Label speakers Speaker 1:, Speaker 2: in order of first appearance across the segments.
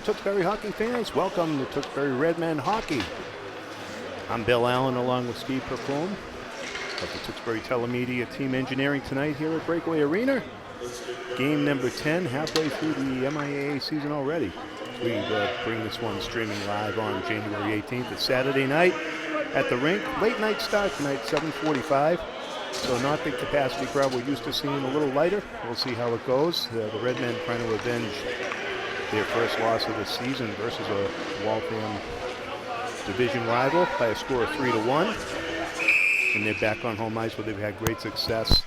Speaker 1: Tewksbury hockey fans. Welcome to Tewksbury Redmen Hockey. I'm Bill Allen along with Steve Perform of the Tewksbury Telemedia Team Engineering tonight here at Breakaway Arena. Game number 10, halfway through the MIAA season already. We bring this one streaming live on January 18th. It's Saturday night at the rink. Late night start tonight, 7:45. So not the capacity crowd we're used to seeing, a little lighter. We'll see how it goes. The Redmen trying to avenge their first loss of the season versus a Waltham division rival by a score of 3-1. And they're back on home ice where they've had great success.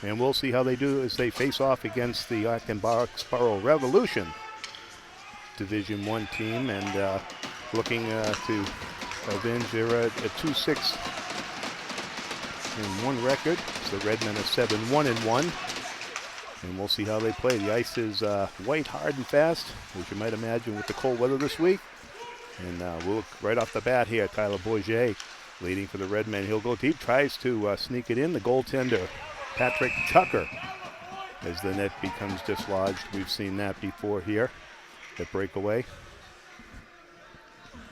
Speaker 1: And we'll see how they do as they face off against the Acton-Boxborough Revolution Division 1 team, and looking to avenge their 2-6 and 1 record. So the Redmen are 7-1-1. And we'll see how they play. The ice is white, hard, and fast, as you might imagine with the cold weather this week. And we'll look right off the bat here. Tyler Bourget leading for the Redmen. He'll go deep, tries to sneak it in. The goaltender, Patrick Tucker, as the net becomes dislodged. We've seen that before here at Breakaway.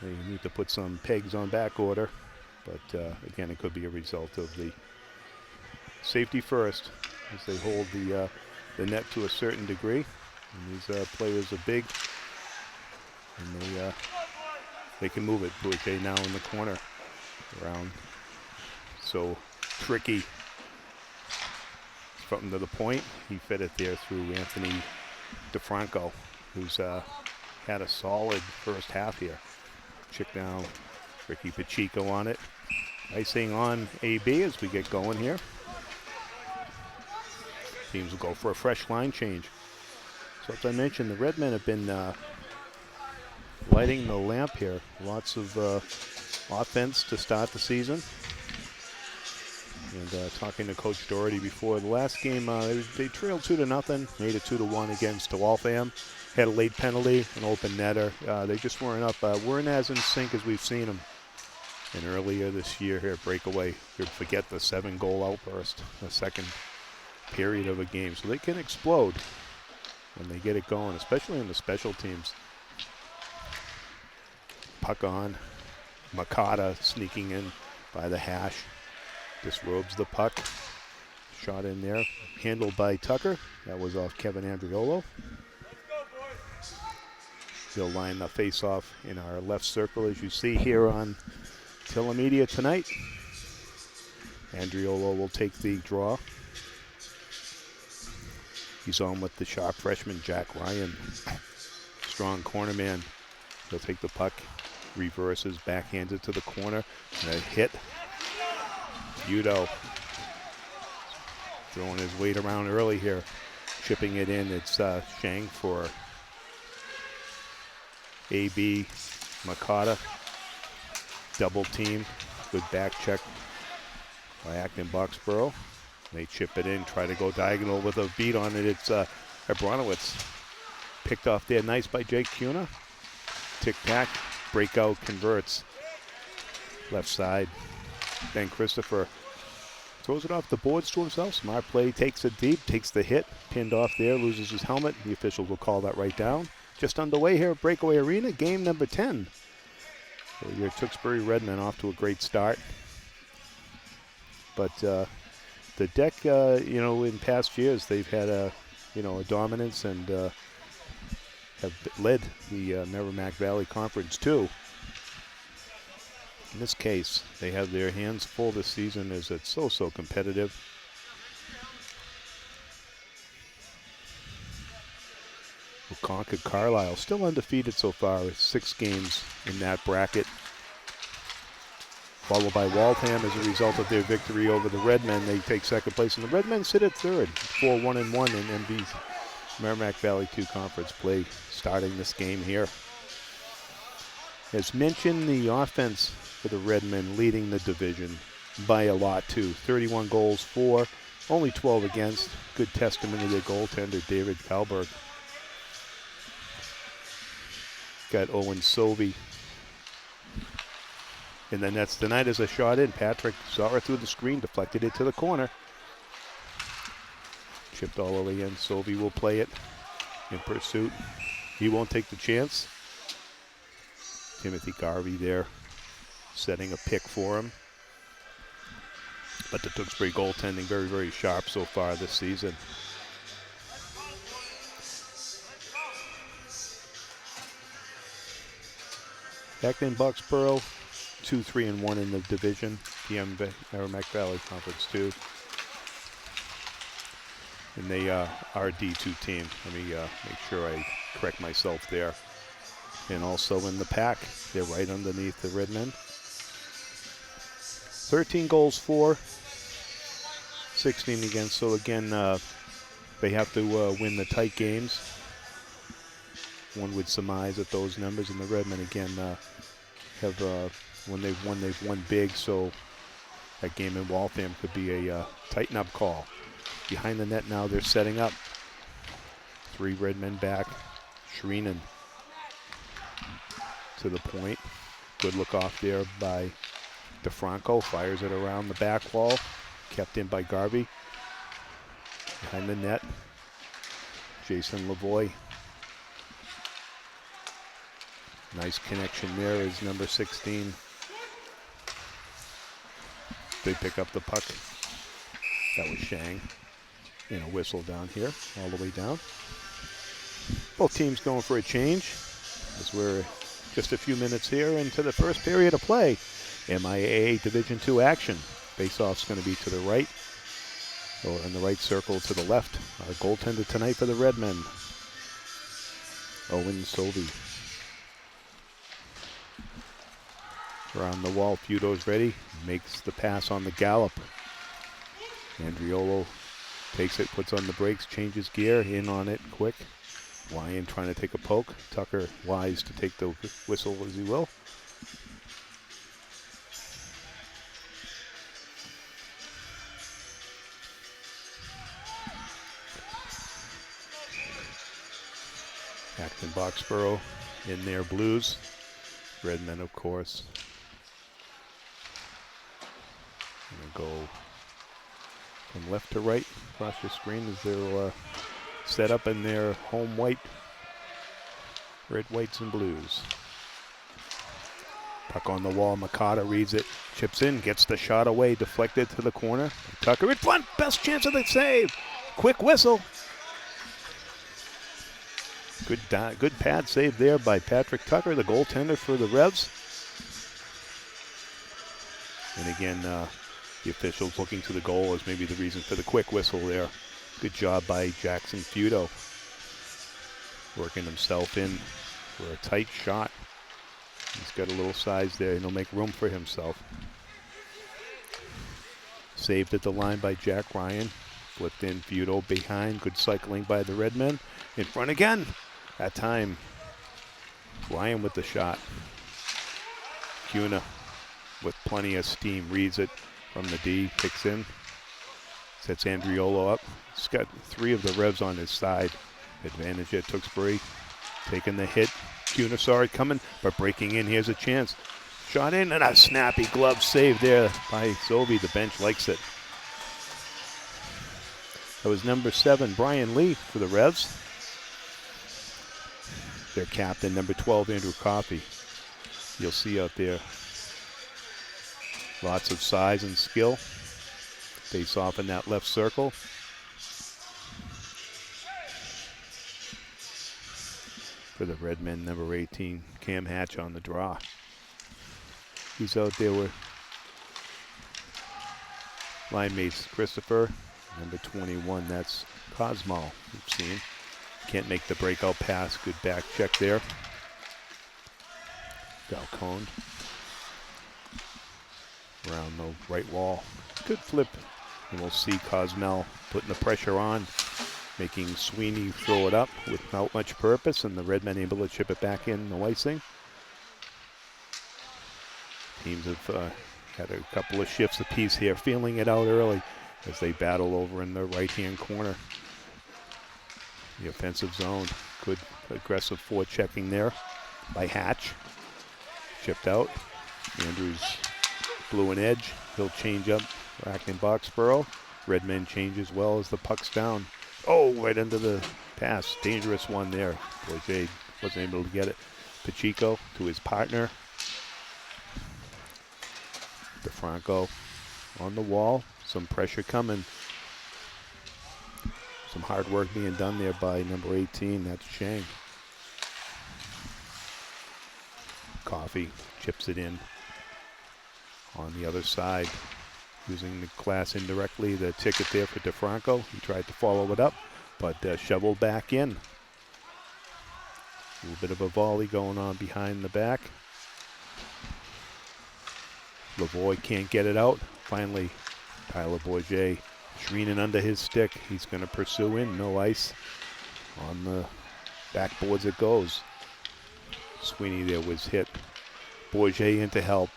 Speaker 1: They need to put some pegs on back order. But again, it could be a result of the safety first as they hold the net to a certain degree. And these players are big, and they can move it. Bourget now in the corner around. So tricky from to the point. He fed it there through Anthony DeFranco, who's had a solid first half here. Check down Ricky Pacheco on it. Icing on AB as we get going here. Teams will go for a fresh line change. So as I mentioned, the Redmen have been lighting the lamp here. Lots of offense to start the season. And talking to Coach Doherty before the last game, they trailed 2-0, made it 2-1 against Waltham. Had a late penalty, an open netter. They just weren't up, weren't as in sync as we've seen them. And earlier this year here at Breakaway, you'd forget the 7-goal outburst, the second period of a game. So they can explode when they get it going, especially in the special teams. Puck on. Makata sneaking in by the hash. Disrobes the puck. Shot in there. Handled by Tucker. That was off Kevin Andriolo. They'll line the face-off in our left circle, as you see here on Telemedia tonight. Andriolo will take the draw. He's on with the sharp freshman, Jack Ryan. Strong corner man. He'll take the puck, reverses, backhands it to the corner. And a hit. Udo throwing his weight around early here. Chipping it in. It's Shang for AB. Makata. Double team. Good back check by Acton-Boxborough. They chip it in, try to go diagonal with a beat on it. It's Abronowitz. Picked off there, nice by Jake Cuna. Tic-tac, breakout, converts. Left side. Ben Christopher throws it off the boards to himself. Smart play, takes it deep, takes the hit. Pinned off there, loses his helmet. The officials will call that right down. Just underway here at Breakaway Arena, game number 10. So your Tewksbury Redmen off to a great start. But the deck, in past years, they've had a dominance and have led the Merrimack Valley Conference too. In this case, they have their hands full this season as it's so competitive. Concord Carlisle still undefeated so far with 6 games in that bracket. Followed by Waltham as a result of their victory over the Redmen. They take second place, and the Redmen sit at third, 4-1-1 in MV's Merrimack Valley 2 Conference play starting this game here. As mentioned, the offense for the Redmen leading the division by a lot too. 31 goals for, only 12 against. Good testament to their goaltender, David Kalberg. Got Owen Sovey in the nets tonight as a shot in. Patrick saw it through the screen, deflected it to the corner. Chipped all the way in. Sovey will play it in pursuit. He won't take the chance. Timothy Garvey there setting a pick for him. But the Tewksbury goaltending very, very sharp so far this season. Acton-Boxborough, 2-3-1 in the division. Merrimack Valley Conference 2. And they are a D2 team. Let me make sure I correct myself there. And also in the pack, they're right underneath the Redmen. 13 goals for, 16 against. So again, they have to win the tight games. One would surmise that those numbers, and the Redmen again have when they've won big. So that game in Waltham could be a tighten-up call. Behind the net now, they're setting up. 3 Redmen back. Shreenan to the point. Good look off there by DeFranco. Fires it around the back wall. Kept in by Garvey. Behind the net, Jason Lavoie. Nice connection there is number 16. They pick up the puck. That was Shang. And a whistle down here, all the way down. Both teams going for a change as we're just a few minutes here into the first period of play. MIAA Division II action. Face-off's going to be to the right, or in the right circle to the left. Our goaltender tonight for the Redmen, Owen Sovey. Around the wall, Feudo's ready. Makes the pass on the gallop. Andriolo takes it, puts on the brakes, changes gear, in on it quick. Ryan trying to take a poke. Tucker wise to take the whistle as he will. Acton-Boxborough in their blues. Redmen, of course. Gonna go from left to right across your screen as they'll set up in their home white, red, whites, and blues. Puck on the wall. Makata reads it, chips in, gets the shot away, deflected to the corner. Tucker in front, best chance of the save. Quick whistle. Good pad save there by Patrick Tucker, the goaltender for the Revs. And again, the officials looking to the goal as maybe the reason for the quick whistle there. Good job by Jackson Feudo, working himself in for a tight shot. He's got a little size there, and he'll make room for himself. Saved at the line by Jack Ryan. Flipped in, Feudo behind. Good cycling by the Redmen. In front again. That time, Ryan with the shot. Cuna with plenty of steam reads it from the D, kicks in. Sets Andriolo up. He's got 3 of the Revs on his side. Advantage at Tewksbury. Taking the hit. Cuna saw it coming, but breaking in. Here's a chance. Shot in, and a snappy glove save there by Zobe. The bench likes it. That was number 7, Brian Lee for the Revs. Their captain, number 12, Andrew Coffey. You'll see out there lots of size and skill. Face off in that left circle. For the Redmen, number 18, Cam Hatch on the draw. He's out there with line mates Christopher, number 21, that's Cosmo, we've seen. Can't make the breakout pass, good back check there. Galcone. Around the right wall. Good flip. And we'll see Cosmel putting the pressure on, making Sweeney throw it up without much purpose, and the Redmen able to chip it back in the icing. Teams have had a couple of shifts apiece here, feeling it out early as they battle over in the right-hand corner. The offensive zone. Good aggressive forechecking there by Hatch. Chipped out. Andrews blew an edge. He'll change up for Acton-Boxborough. Redmen change as well as the puck's down. Oh, right into the pass. Dangerous one there. Boy, Jade wasn't able to get it. Pacheco to his partner. DeFranco on the wall. Some pressure coming. Some hard work being done there by number 18. That's Chang. Coffee chips it in on the other side. Using the glass indirectly, the ticket there for DeFranco. He tried to follow it up, but shoveled back in. A little bit of a volley going on behind the back. Lavoie can't get it out. Finally, Tyler Bourget screening under his stick. He's going to pursue in. No ice. On the backboards it goes. Sweeney there was hit. Bourget in to help.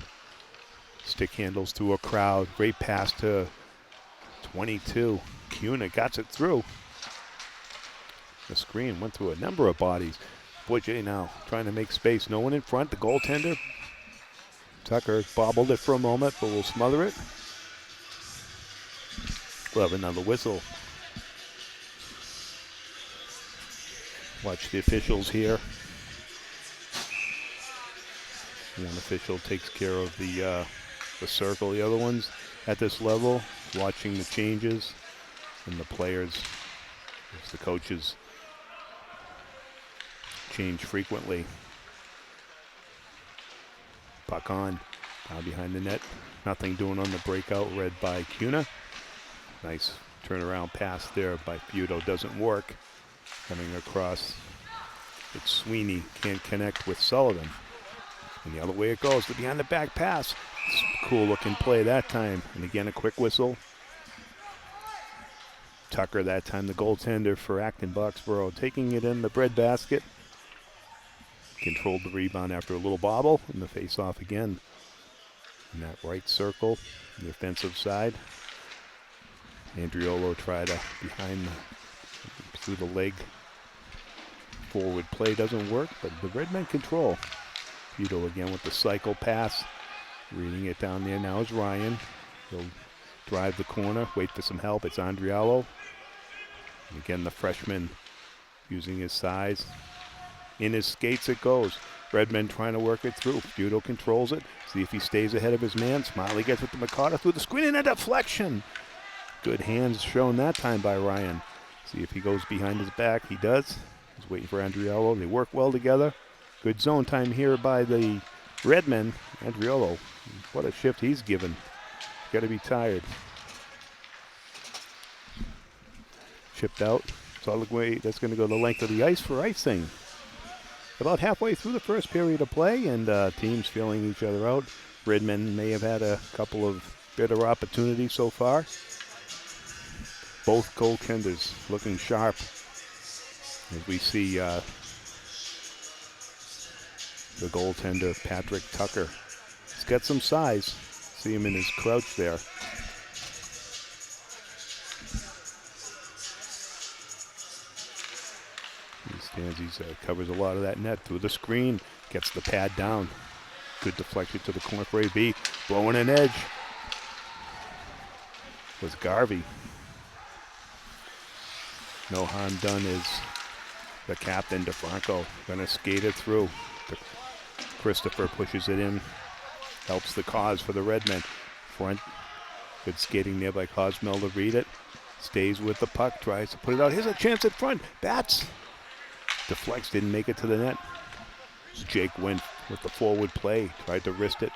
Speaker 1: Stick handles through a crowd. Great pass to 22. Cuna got it through. The screen went through a number of bodies. Bourget now trying to make space. No one in front. The goaltender. Tucker bobbled it for a moment, but will smother it. We'll have another whistle. Watch the officials here. One official takes care of the circle. The other ones at this level, watching the changes and the players, as the coaches change frequently. Puck on, down behind the net. Nothing doing on the breakout, read by Cuna. Nice turnaround pass there by Feudo, doesn't work. Coming across, it's Sweeney, can't connect with Sullivan. And the other way it goes, the behind the back pass. Cool looking play that time. And again, a quick whistle. Tucker that time, the goaltender for Acton-Boxborough, taking it in the breadbasket. Controlled the rebound after a little bobble, and the face-off again. In that right circle, the offensive side. Andriolo tried to behind through the leg. Forward play doesn't work, but the Redmen control. Feudo again with the cycle pass. Reading it down there now is Ryan. He'll drive the corner, wait for some help. It's Andriolo. And again, the freshman using his size. In his skates it goes. Redmen trying to work it through. Feudo controls it. See if he stays ahead of his man. Smiley gets it to Makata through the screen and a deflection. Good hands shown that time by Ryan. See if he goes behind his back. He does. He's waiting for Andriolo. They work well together. Good zone time here by the Redmen. Andriolo, what a shift he's given. Got to be tired. Chipped out. Solid way. That's going to go the length of the ice for icing. About halfway through the first period of play, and teams feeling each other out. Redmen may have had a couple of better opportunities so far. Both goaltenders looking sharp. As we see the goaltender, Patrick Tucker. He's got some size. See him in his crouch there. He covers a lot of that net through the screen. Gets the pad down. Good deflection to the corner for AB. Blowing an edge was Garvey. No harm done is the captain, DeFranco. Gonna skate it through. Christopher pushes it in. Helps the cause for the Redmen. Front. Good skating there by Cosmel to read it. Stays with the puck. Tries to put it out. Here's a chance at front. Bats. Deflects, didn't make it to the net. Jake went with the forward play. Tried to wrist it.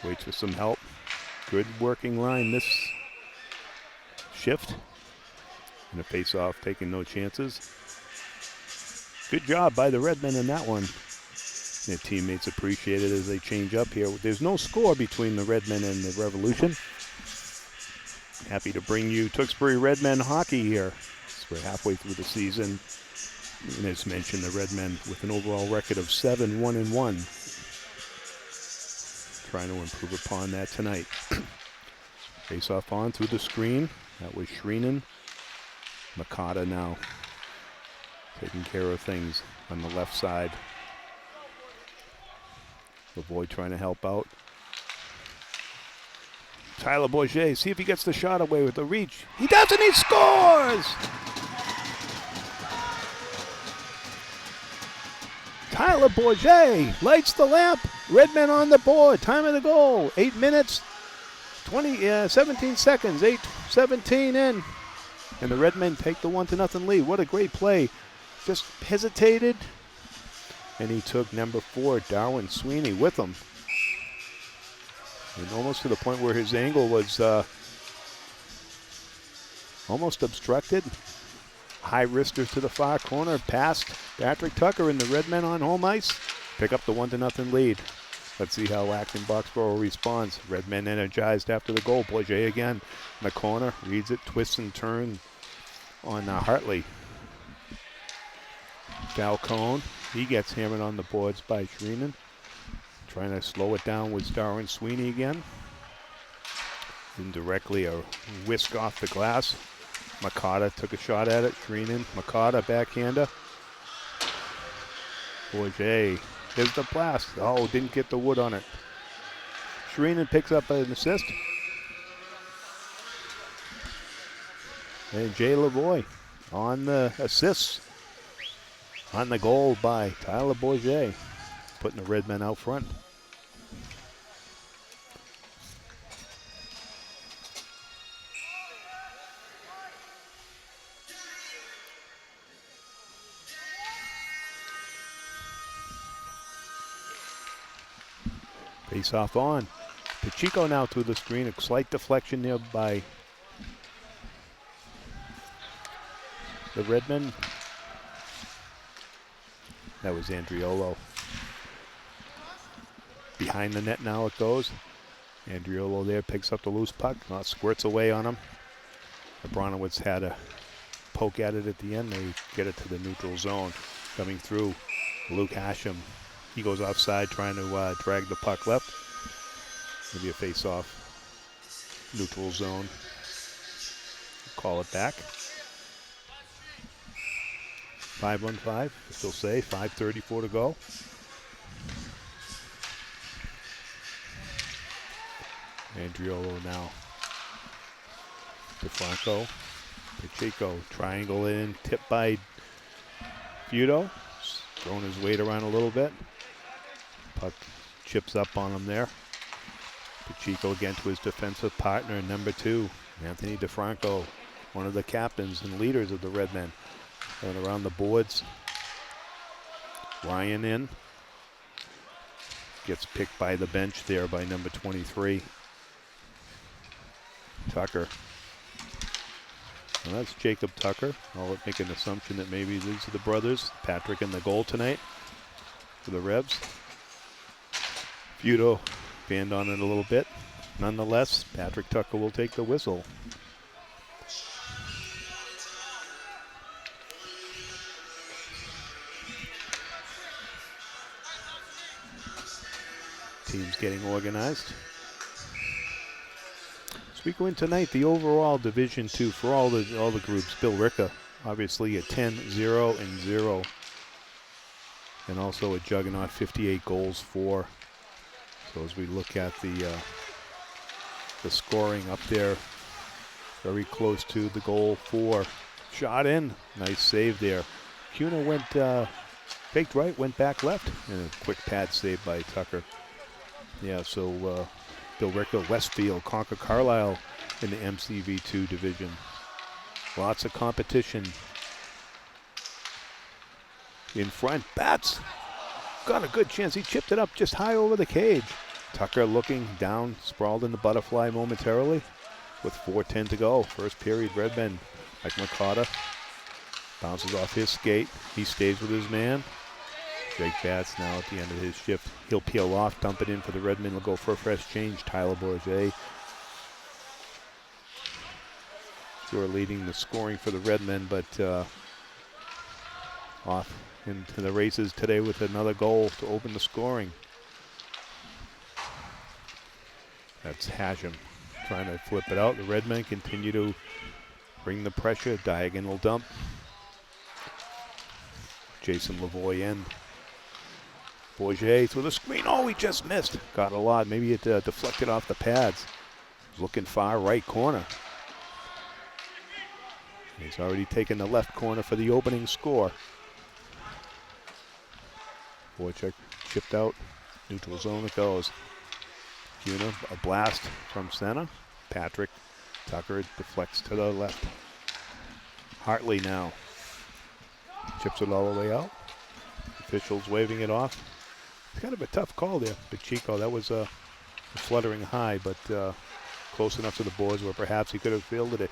Speaker 1: Waits for some help. Good working line this shift. And a face-off, taking no chances. Good job by the Redmen in that one. Their teammates appreciate it as they change up here. There's no score between the Redmen and the Revolution. Happy to bring you Tewksbury Redmen hockey here. We're halfway through the season. And as mentioned, the Redmen with an overall record of 7-1-1. Trying to improve upon that tonight. Face off on through the screen. That was Shreenan. Makata now taking care of things on the left side. Lavoie trying to help out. Tyler Bourget, see if he gets the shot away with the reach. He does, and he scores! Tyler Bourget lights the lamp. Redmen on the board. Time of the goal, 8 minutes, 17 seconds, 8:17 in. And the Redmen take the 1-0 lead. What a great play. Just hesitated. And he took number 4, Darwin Sweeney, with him. And almost to the point where his angle was almost obstructed. High wrister to the far corner, past Patrick Tucker, and the Redmen on home ice pick up the 1-0 lead. Let's see how Acton-Boxborough responds. Redmen energized after the goal. Bourget again in the corner, reads it, twists and turns on Hartley. Falcone, he gets hammered on the boards by Shreenan. Trying to slow it down with Darwin Sweeney again. Indirectly a whisk off the glass. Makata took a shot at it. Shreenan, Makata, backhander. Bourget, there's the blast. Oh, didn't get the wood on it. Shreenan picks up an assist. And Jay Lavoie on the assists. On the goal by Tyler Bourget, putting the Redmen out front. Face off on. Pacheco now through the screen. A slight deflection there by the Redmen. That was Andriolo. Behind the net now it goes. Andriolo there picks up the loose puck. Squirts away on him. The Bronowitz had a poke at it at the end. They get it to the neutral zone. Coming through, Luke Hashem. He goes offside trying to drag the puck left. Maybe a face-off. Neutral zone. Call it back. 5-on-5, still say, 5:34 to go. Andriolo now. DeFranco. Pacheco, triangle in, tipped by Feudo. Throwing his weight around a little bit. Puck chips up on him there. Pacheco again to his defensive partner, number 2, Anthony DeFranco, one of the captains and leaders of the Redmen. And around the boards. Ryan in. Gets picked by the bench there by number 23. Tucker. Well, that's Jacob Tucker. I'll make an assumption that maybe these are the brothers. Patrick in the goal tonight for the Rebs. Feudo banned on it a little bit. Nonetheless, Patrick Tucker will take the whistle. Teams getting organized. As we go in tonight, the overall Division II for all the groups. Bill Ricca, obviously a 10-0-0, and also a juggernaut 58 goals for. So as we look at the scoring up there, very close to the goal for. Shot in, nice save there. Cuna went faked right, went back left, and a quick pad save by Tucker. Yeah, so Bill Ricca, Westfield, Concord Carlisle in the MCV2 division. Lots of competition. In front, Bats got a good chance. He chipped it up just high over the cage. Tucker looking down, sprawled in the butterfly momentarily with 4:10 to go. First period, Redmen. Like Makata bounces off his skate. He stays with his man. Jake Batts now at the end of his shift. He'll peel off, dump it in for the Redmen. He'll go for a fresh change. Tyler Bourget. Sure leading the scoring for the Redmen, but off into the races today with another goal to open the scoring. That's Hashem trying to flip it out. The Redmen continue to bring the pressure. Diagonal dump. Jason Lavoie in. Bourget through the screen. Oh, he just missed. Got a lot. Maybe it deflected off the pads. Looking far right corner. He's already taken the left corner for the opening score. Wojcik chipped out. Neutral zone it goes. Kuna, a blast from center. Patrick Tucker deflects to the left. Hartley now chips it all the way out. Officials waving it off. It's kind of a tough call there, Pacheco. That was a fluttering high, but close enough to the boards where perhaps he could have fielded it.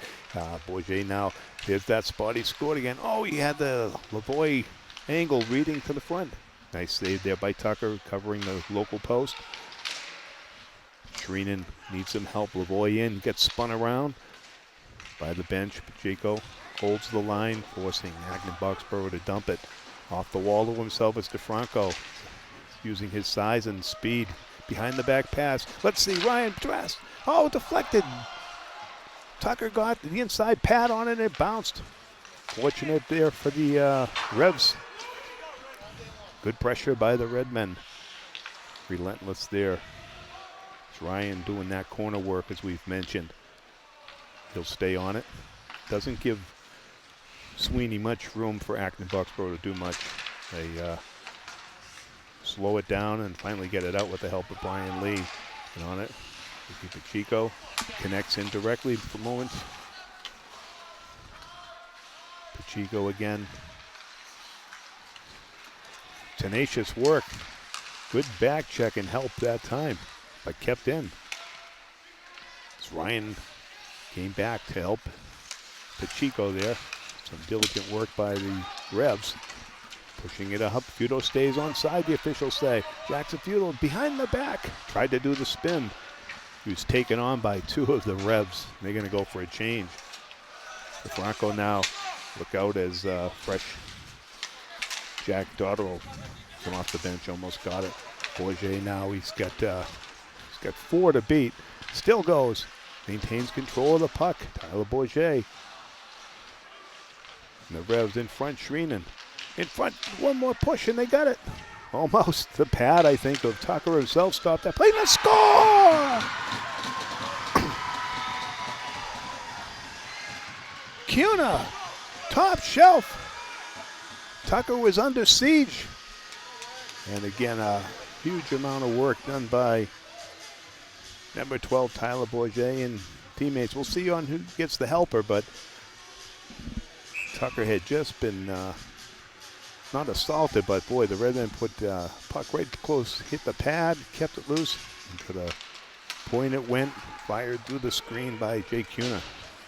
Speaker 1: Bourget now, here's that spot. He scored again. Oh, he had the Lavoie angle reading to the front. Nice save there by Tucker, covering the local post. Shreenan needs some help. Lavoie in, gets spun around by the bench. Pacheco holds the line, forcing Acton-Boxborough to dump it. Off the wall to himself is DeFranco, using his size and speed. Behind the back pass. Let's see, Ryan dressed. Oh, deflected. Tucker got the inside pad on it and it bounced. Fortunate there for the Revs. Good pressure by the Redmen. Relentless there. It's Ryan doing that corner work as we've mentioned. He'll stay on it. Doesn't give Sweeney much room for Acton-Boxborough to do much. They slow it down and finally get it out with the help of Brian Lee. And on it, Pacheco connects in directly for a moment. Pacheco again. Tenacious work. Good back check and help that time, but kept in. As Ryan came back to help Pacheco there. Some diligent work by the Revs. Pushing it up. Futo stays onside, the officials say. Jackson Futo behind the back. Tried to do the spin. He was taken on by two of the Revs. They're going to go for a change. DeFranco now. Look out as fresh Jack Dotterell come off the bench. Almost got it. Bourget now. He's got 4 to beat. Still goes. Maintains control of the puck. Tyler Bourget. And the Revs in front. Shreenan. In front, one more push, and they got it. Almost the pad, I think, of Tucker himself stopped that play. Let's score! Kuna, top shelf. Tucker was under siege. And again, a huge amount of work done by number 12, Tyler Bourget, and teammates. We'll see on who gets the helper, but Tucker had just been not assaulted, but boy, the Redmen put puck right close, hit the pad, kept it loose, and to the point it went, fired through the screen by Jay Kuna.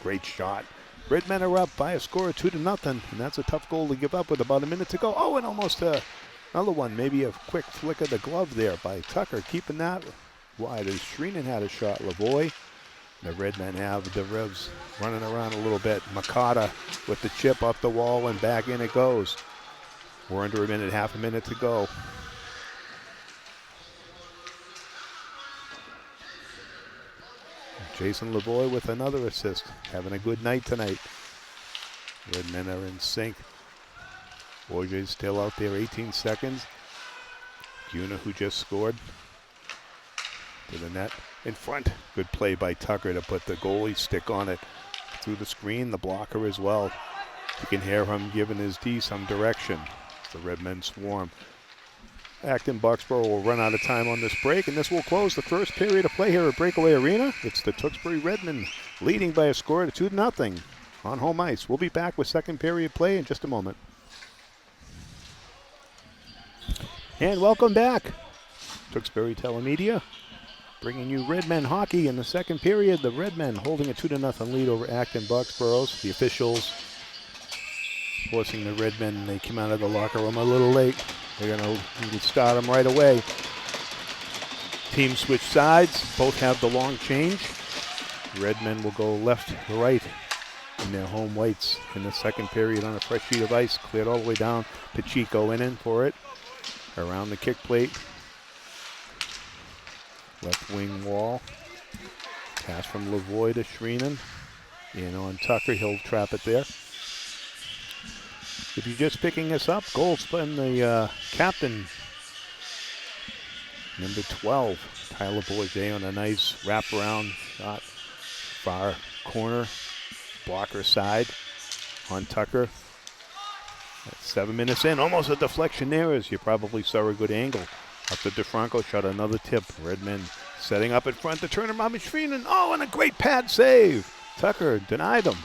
Speaker 1: Great shot. Redmen are up by a score of 2-0, and that's a tough goal to give up with about a minute to go. Oh, and almost another one, maybe a quick flick of the glove there by Tucker, keeping that wide as Shreenan had a shot. Lavoie. The Redmen have the Revs running around a little bit. Makata with the chip up the wall and back in it goes. We're under a minute, half a minute to go. Jason Lavoie with another assist. Having a good night tonight. Redmen are in sync. Bourget's still out there, 18 seconds. Kuna, who just scored, to the net. In front. Good play by Tucker to put the goalie stick on it. Through the screen, the blocker as well. You can hear him giving his D some direction. The Redmen swarm. Acton-Boxborough will run out of time on this break, and this will close the first period of play here at Breakaway Arena. It's the Tewksbury Redmen leading by a score of 2-0 on home ice. We'll be back with second period play in just a moment. And welcome back. Tewksbury Telemedia bringing you Redmen hockey in the second period. The Redmen holding a 2-0 lead over Acton-Boxborough. The officials forcing the Redmen. They came out of the locker room a little late. They're going to start them right away. Teams switch sides. Both have the long change. Redmen will go left to right in their home whites in the second period on a fresh sheet of ice. Cleared all the way down. Pacheco in for it. Around the kick plate. Left wing wall. Pass from Lavoie to Shreenan. In on Tucker. He'll trap it there. If you're just picking us up, goal from the captain, number 12, Tyler Bourget, on a nice wraparound shot. Far corner, blocker side on Tucker. That's 7 minutes in, almost a deflection there as you probably saw a good angle. Up to DeFranco, shot another tip. Redmond setting up in front to turn around Schweenan. Oh, and a great pad save. Tucker denied him.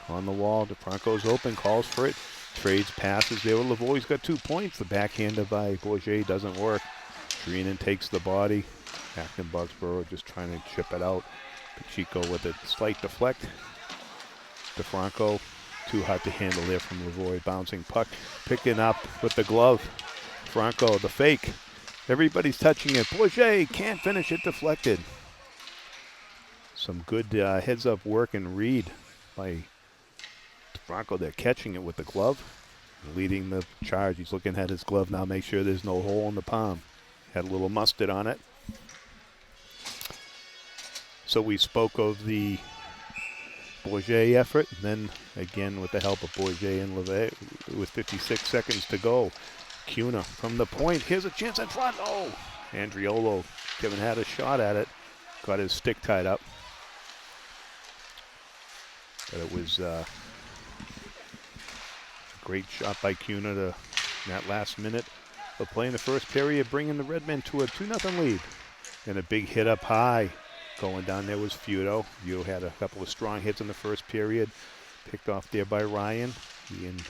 Speaker 1: On the wall, DeFranco's open, calls for it. Trades passes there. Lavoie's got 2 points. The backhander by Bourget doesn't work. Schweenan takes the body. Acton-Boxborough just trying to chip it out. Pacheco with a slight deflect. DeFranco, too hot to handle there from Lavoie. Bouncing puck, picking up with the glove. Franco, the fake. Everybody's touching it. Bourget can't finish it, deflected. Some good heads-up work and read by DeFranco. They're catching it with the glove, leading the charge. He's looking at his glove now, make sure there's no hole in the palm. Had a little mustard on it. So we spoke of the Bourget effort, and then again with the help of Bourget and Lavoie with 56 seconds to go. Cuna from the point. Here's a chance in front. Oh, Andriolo. Kevin had a shot at it. Got his stick tied up. But it was a great shot by Cuna in that last minute of playing the first period, bringing the Redmen to a 2-0 lead. And a big hit up high. Going down there was Feudo. Feudo had a couple of strong hits in the first period. Picked off there by Ryan. He and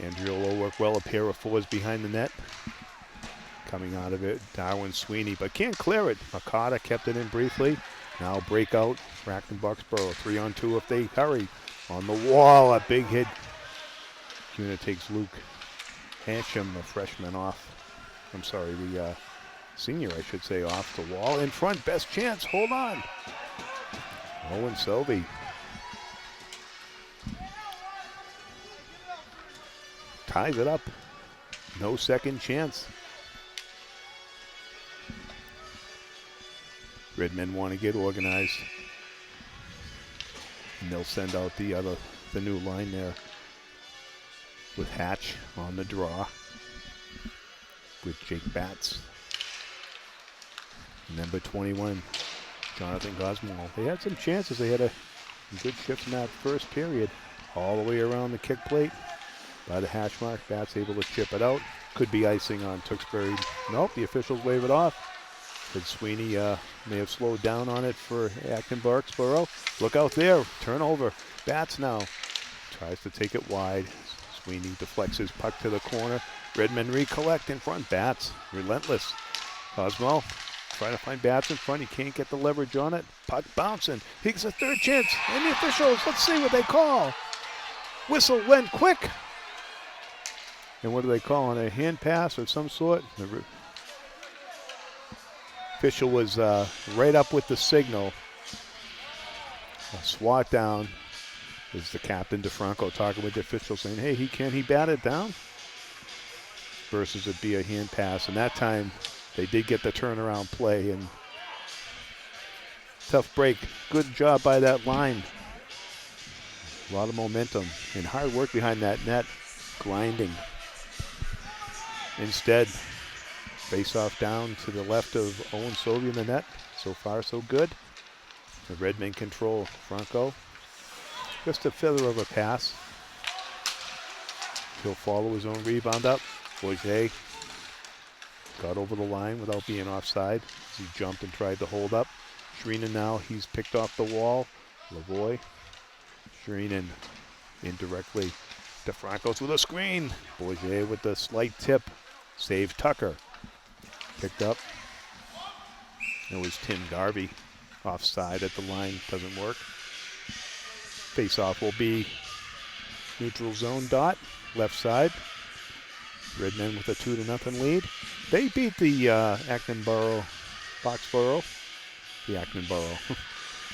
Speaker 1: Andriolo worked well, a pair of fours behind the net. Coming out of it, Darwin Sweeney, but can't clear it. Makata kept it in briefly. Now breakout for Acton-Boxborough. 3-on-2 if they hurry. On the wall, a big hit. Cuna takes Luke Hasham, the freshman, off. I'm sorry, the senior, I should say, off the wall. In front, best chance, hold on. Owen Selby. Ties it up. No second chance. Redmen want to get organized. And they'll send out the new line there with Hatch on the draw with Jake Batts. Number 21, Jonathan Goswell. They had some chances. They had a good shift in that first period. All the way around the kick plate by the hash mark. Batts able to chip it out. Could be icing on Tewksbury. Nope, the officials wave it off. But Sweeney may have slowed down on it for Acton-Boxborough. Look out there, turnover. Batts now tries to take it wide. Sweeney deflects his puck to the corner. Redmen recollect in front. Batts, relentless. Cosmo trying to find Batts in front. He can't get the leverage on it. Puck bouncing. He gets a third chance. And the officials, let's see what they call. Whistle went quick. And what do they call on a hand pass of some sort? The official was right up with the signal. A swat down is the captain, DeFranco, talking with the official saying, hey, can he bat it down? Versus it be a hand pass. And that time they did get the turnaround play. And tough break. Good job by that line. A lot of momentum and hard work behind that net. Grinding. Instead, face-off down to the left of Owen Sovey in the net. So far, so good. The Redmen control. Franco. Just a feather of a pass. He'll follow his own rebound up. Bourget got over the line without being offside. He jumped and tried to hold up. Schweenan now, he's picked off the wall. Lavoie. Schweenan indirectly. DeFranco's with a screen. Bourget with the slight tip. Save Tucker. Picked up. It was Tim Garvey offside at the line. Doesn't work. Face-off will be neutral zone dot. Left side. Redmen with a 2-0 lead. They beat the Acton-Boxborough. The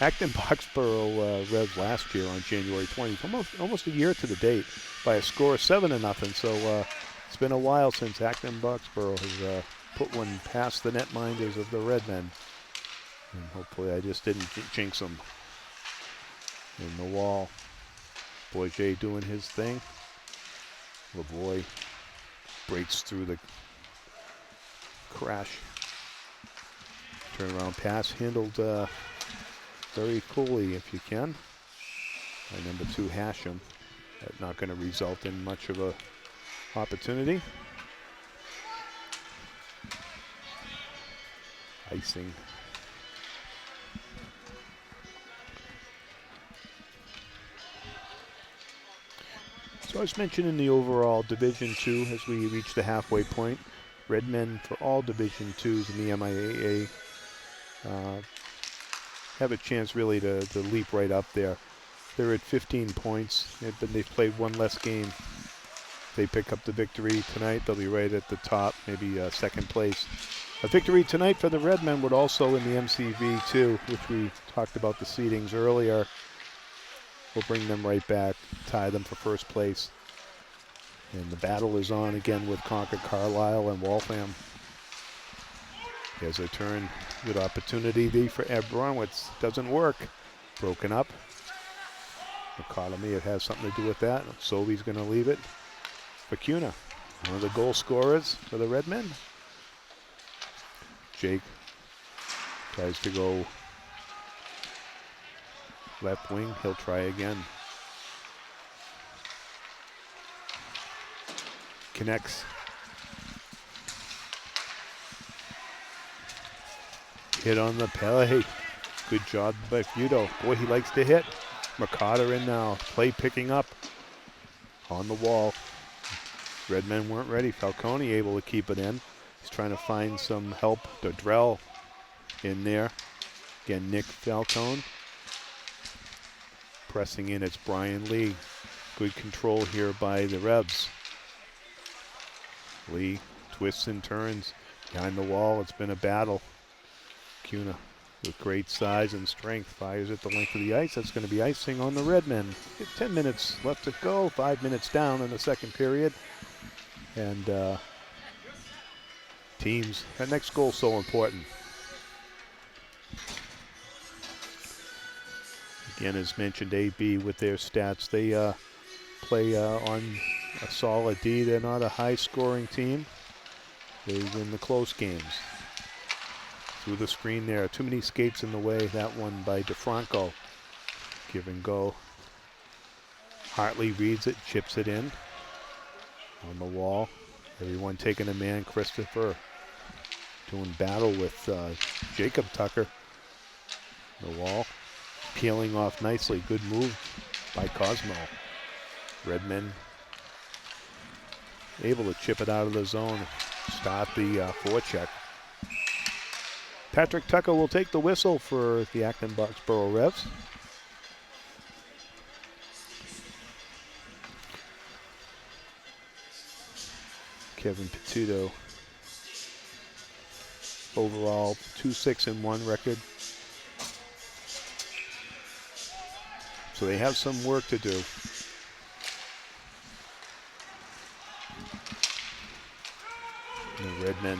Speaker 1: Acton-Boxborough Revs last year on January 20th. Almost a year to the date by a score of 7-0. So it's been a while since Acton-Boxborough has put one past the netminders of the Redmen. And hopefully I just didn't jinx them. In the wall. Bourget doing his thing. Lavoie breaks through the crash. Turnaround pass handled very coolly if you can. By number 2 Hasham. That's not going to result in much of a opportunity. Icing. So as mentioned in the overall Division II, as we reach the halfway point, Redmen for all Division IIs in the MIAA have a chance really to leap right up there. They're at 15 points, but they've played one less game. If they pick up the victory tonight, they'll be right at the top, maybe second place. A victory tonight for the Redmen would also in the MCV2, which we talked about the seedings earlier, will bring them right back, tie them for first place. And the battle is on again with Concord, Carlisle, and Waltham. Here's a turn, good opportunity for Ed Bronwitz. Doesn't work. Broken up. Economy, it has something to do with that. Sobe's going to leave it for Cuna, one of the goal scorers for the Redmen. Jake tries to go left wing. He'll try again. Connects. Hit on the Pele. Good job by Feudo. Boy, he likes to hit. Mercader in now. Play picking up on the wall. Redmen weren't ready. Falcone able to keep it in. He's trying to find some help. Dodrell in there. Again, Nick Falcone. Pressing in, it's Brian Lee. Good control here by the Rebs. Lee twists and turns behind the wall. It's been a battle. Cuna with great size and strength fires at the length of the ice. That's going to be icing on the Redmen. 10 minutes left to go. 5 minutes down in the second period. And teams, that next goal is so important. Again, as mentioned, AB with their stats, they play on a solid D. They're not a high-scoring team. They win the close games. Through the screen there, too many skates in the way. That one by DeFranco. Give and go. Hartley reads it, chips it in. On the wall. Everyone taking a man. Christopher doing battle with Jacob Tucker. The wall. Peeling off nicely. Good move by Cosmo. Redmen able to chip it out of the zone. Start the forecheck. Patrick Tucker will take the whistle for the Acton-Boxborough Revs. Kevin Petito. Overall, 2-6-1 record. So they have some work to do. The Redmen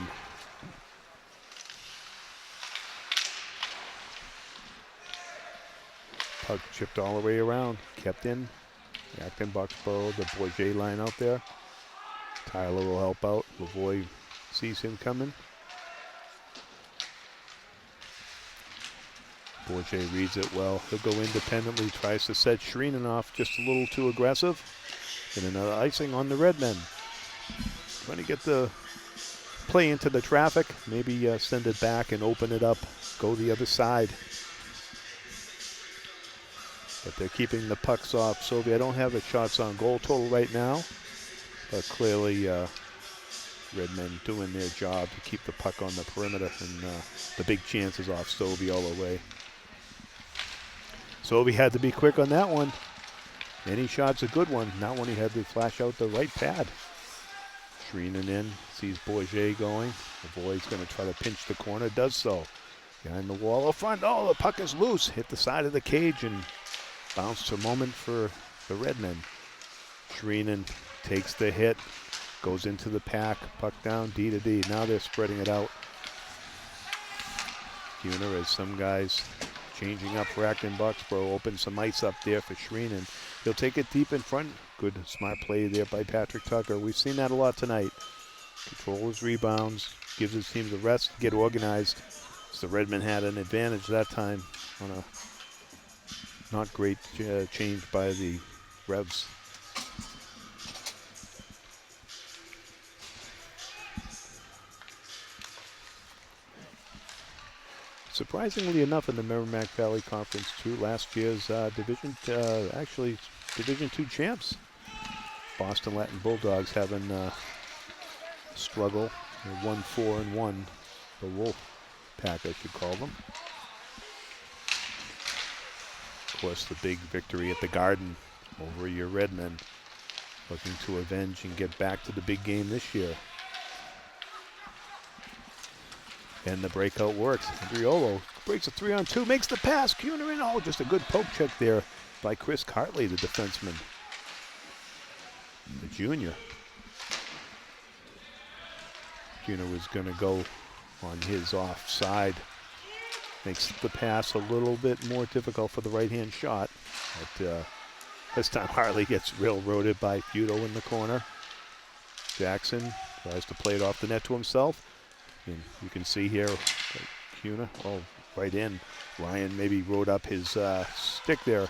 Speaker 1: puck chipped all the way around, kept in. Acton-Boxborough, the Bourget line out there. Tyler will help out. Lavoie sees him coming. Bourget reads it well. He'll go independently, tries to set Shreenan off just a little too aggressive. And another icing on the Redmen. Trying to get the play into the traffic, maybe send it back and open it up, go the other side. But they're keeping the pucks off. Sylvia, I don't have the shots on goal total right now, but clearly Redmen doing their job to keep the puck on the perimeter, and the big chance is off Sylvia all the way. Sylvia had to be quick on that one. Any shot's a good one. That one he had to flash out the right pad. Shreenan in, sees Bourget going. The boy's going to try to pinch the corner, does so. Behind the wall up front, oh, the puck is loose. Hit the side of the cage and bounced a moment for the Redmen. Shreenan takes the hit, goes into the pack, puck down, D to D. Now they're spreading it out. Cuna, as some guys changing up for Acton-Boxborough, open some ice up there for Shreenan. He'll take it deep in front. Good, smart play there by Patrick Tucker. We've seen that a lot tonight. Control his rebounds, gives his team the rest, get organized. So the Redmen had an advantage that time on a not great change by the Revs. surprisingly enough, in the Merrimack Valley Conference too, last year's Division 2 champs. Boston Latin Bulldogs having struggle. They're 1-4-1. The Wolf Pack, I should call them. Of course, the big victory at the Garden over your Redmen, looking to avenge and get back to the big game this year. And the breakout works. Andriolo breaks a 3-on-2, makes the pass. Kuhner in. Oh, just a good poke check there by Chris Hartley, the defenseman, the junior. Kuhner was going to go on his offside. Makes the pass a little bit more difficult for the right-hand shot. But this time Hartley gets railroaded by Futo in the corner. Jackson tries to play it off the net to himself. And you can see here, Kuhner, right in. Ryan maybe rode up his stick there,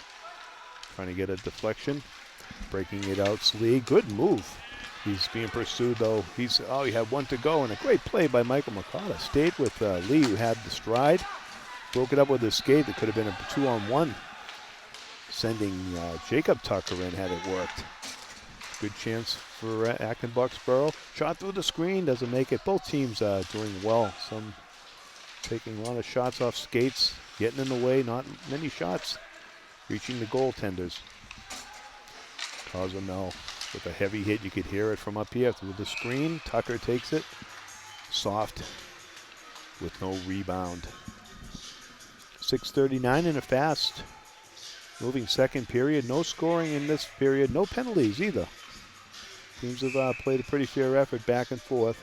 Speaker 1: trying to get a deflection. Breaking it out, Slee. Good move. He's being pursued, though. He had one to go, and a great play by Michael Mercado. Stayed with Lee, who had the stride. Broke it up with his skate. It could have been a 2-on-1. Sending Jacob Tucker in had it worked. Good chance for Acton-Boxborough. Shot through the screen, doesn't make it. Both teams doing well. Some taking a lot of shots off skates, getting in the way, not many shots reaching the goaltenders. Cozumel with a heavy hit. You could hear it from up here through the screen. Tucker takes it. Soft with no rebound. 6:39 in a fast moving second period. No scoring in this period. No penalties either. Teams have played a pretty fair effort back and forth.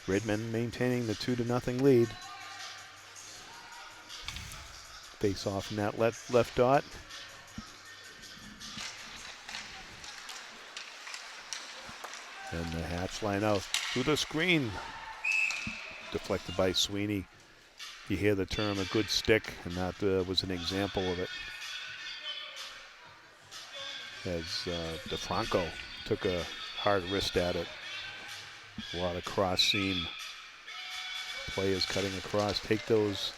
Speaker 1: Redmond maintaining the 2-0 lead. Face off in that left dot. And the Hatch line out through the screen. Deflected by Sweeney. You hear the term a good stick, and that was an example of it. As DeFranco took a hard wrist at it. A lot of cross seam. Players cutting across. Take those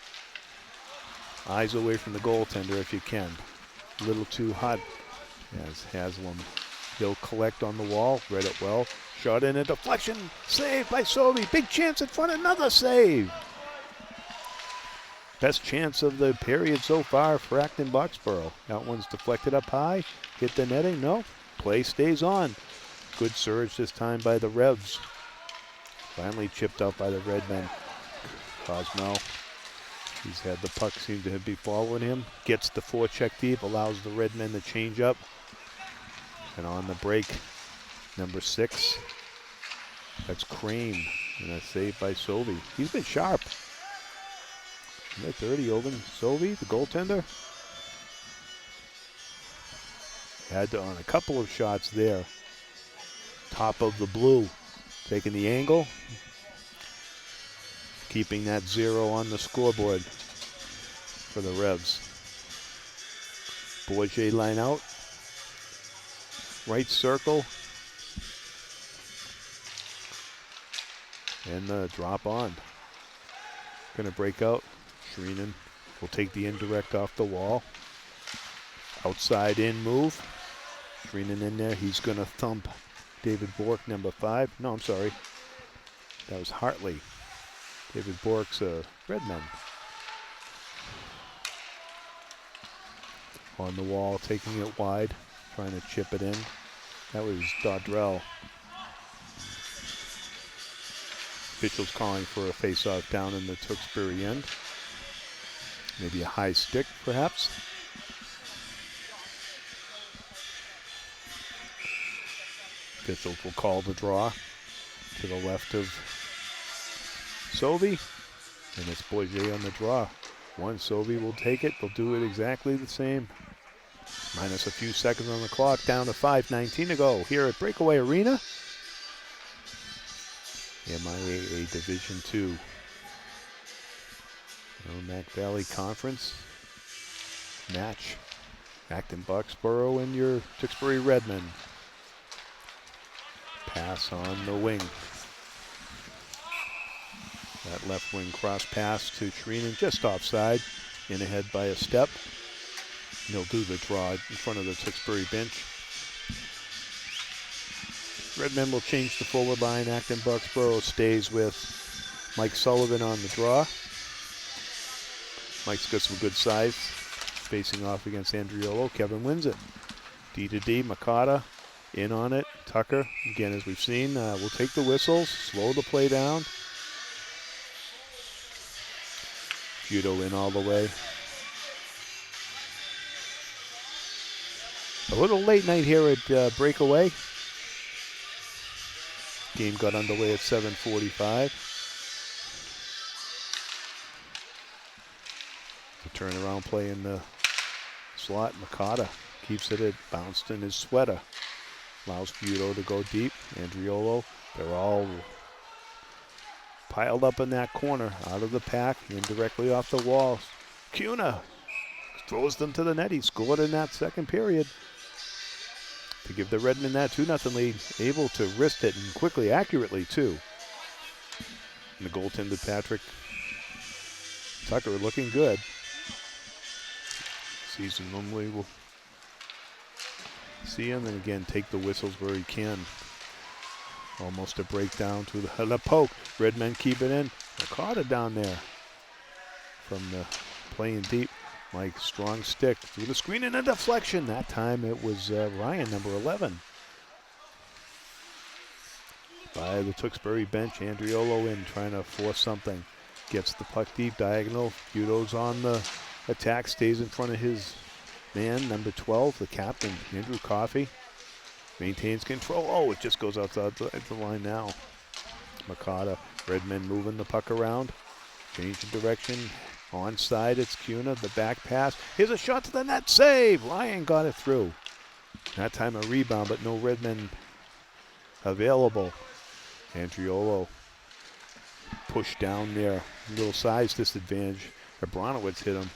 Speaker 1: eyes away from the goaltender if you can. A little too hot. As Haslam, he'll collect on the wall. Read it well. Shot in a deflection. Saved by Sobey. Big chance in front. Another save. Best chance of the period so far for Acton-Boxborough. That one's deflected up high. Hit the netting. No. Play stays on. Good surge this time by the Revs. Finally chipped out by the Redmen. Cosmo. He's had the puck, seems to be following him. Gets the forecheck deep. Allows the Redmen to change up. And on the break, number 6. That's Crane. And a save by Sobey. He's been sharp. Number 30, Owen Sobey, the goaltender. Had on a couple of shots there. Top of the blue. Taking the angle. Keeping that 0 on the scoreboard for the Revs. Bourget line out. Right circle. And the drop on. Gonna break out. Shreenan will take the indirect off the wall. Outside in move. Shreenan in there. He's gonna thump David Bork, number 5. No, I'm sorry. That was Hartley. David Bork's a Redman. On the wall, taking it wide, trying to chip it in. That was Dodrell. Officials calling for a face-off down in the Tewksbury end. Maybe a high stick, perhaps. Officials will call the draw to the left of Sobey. And it's Bourget on the draw. Sobey will take it. They'll do it exactly the same. Minus a few seconds on the clock. Down to 5:19 to go here at Breakaway Arena. MIAA Division II. Merrimack Valley Conference match. Acton-Boxborough and your Tewksbury Redmen. Pass on the wing. That left wing cross pass to Shreenan, just offside, in ahead by a step. And he'll do the draw in front of the Tewksbury bench. Redmen will change the forward line. Acton-Boxborough stays with Mike Sullivan on the draw. Mike's got some good size, facing off against Andriolo. Kevin wins it. D to D, Makata in on it. Tucker, again, as we've seen, will take the whistles, slow the play down. Judo in all the way. A little late night here at Breakaway. Game got underway at 7:45. The turnaround play in the slot. Makata keeps it. It bounced in his sweater. Allows Fudo to go deep. Andriolo, they're all piled up in that corner, out of the pack, and directly off the walls. Cuna throws them to the net. He scored in that second period to give the Redmen that 2-0 lead. Able to wrist it, and quickly, accurately too. And the goaltender Patrick Tucker looking good. Season normally will see him, and again take the whistles where he can. Almost a breakdown to the poke. Redmen keep it in. Makata down there from the playing deep. Mike, strong stick through the screen and a deflection. That time it was Ryan, number 11. By the Tewksbury bench, Andriolo in, trying to force something. Gets the puck deep, diagonal. Fudo's on the attack, stays in front of his man, number 12, the captain, Andrew Coffey. Maintains control. Oh, it just goes outside the line now. Makata, Redmen moving the puck around. Change of direction. Onside, it's Cuna, the back pass. Here's a shot to the net, save! Ryan got it through. That time a rebound, but no Redmen available. Andriolo pushed down there. Little size disadvantage. Abronowitz hit him.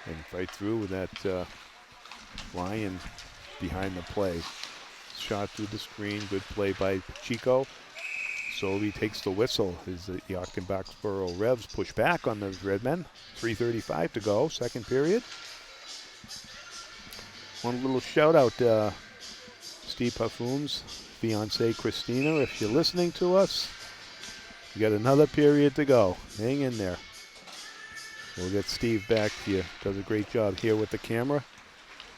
Speaker 1: And right through with that Ryan behind the play. Shot through the screen, good play by Pacheco. Solby takes the whistle as the Acton-Boxborough Revs push back on the Redmen. 3:35 to go, second period. One little shout out, Steve Puffoon's fiance Christina, if you're listening to us, you got another period to go. Hang in there. We'll get Steve back to you. Does a great job here with the camera.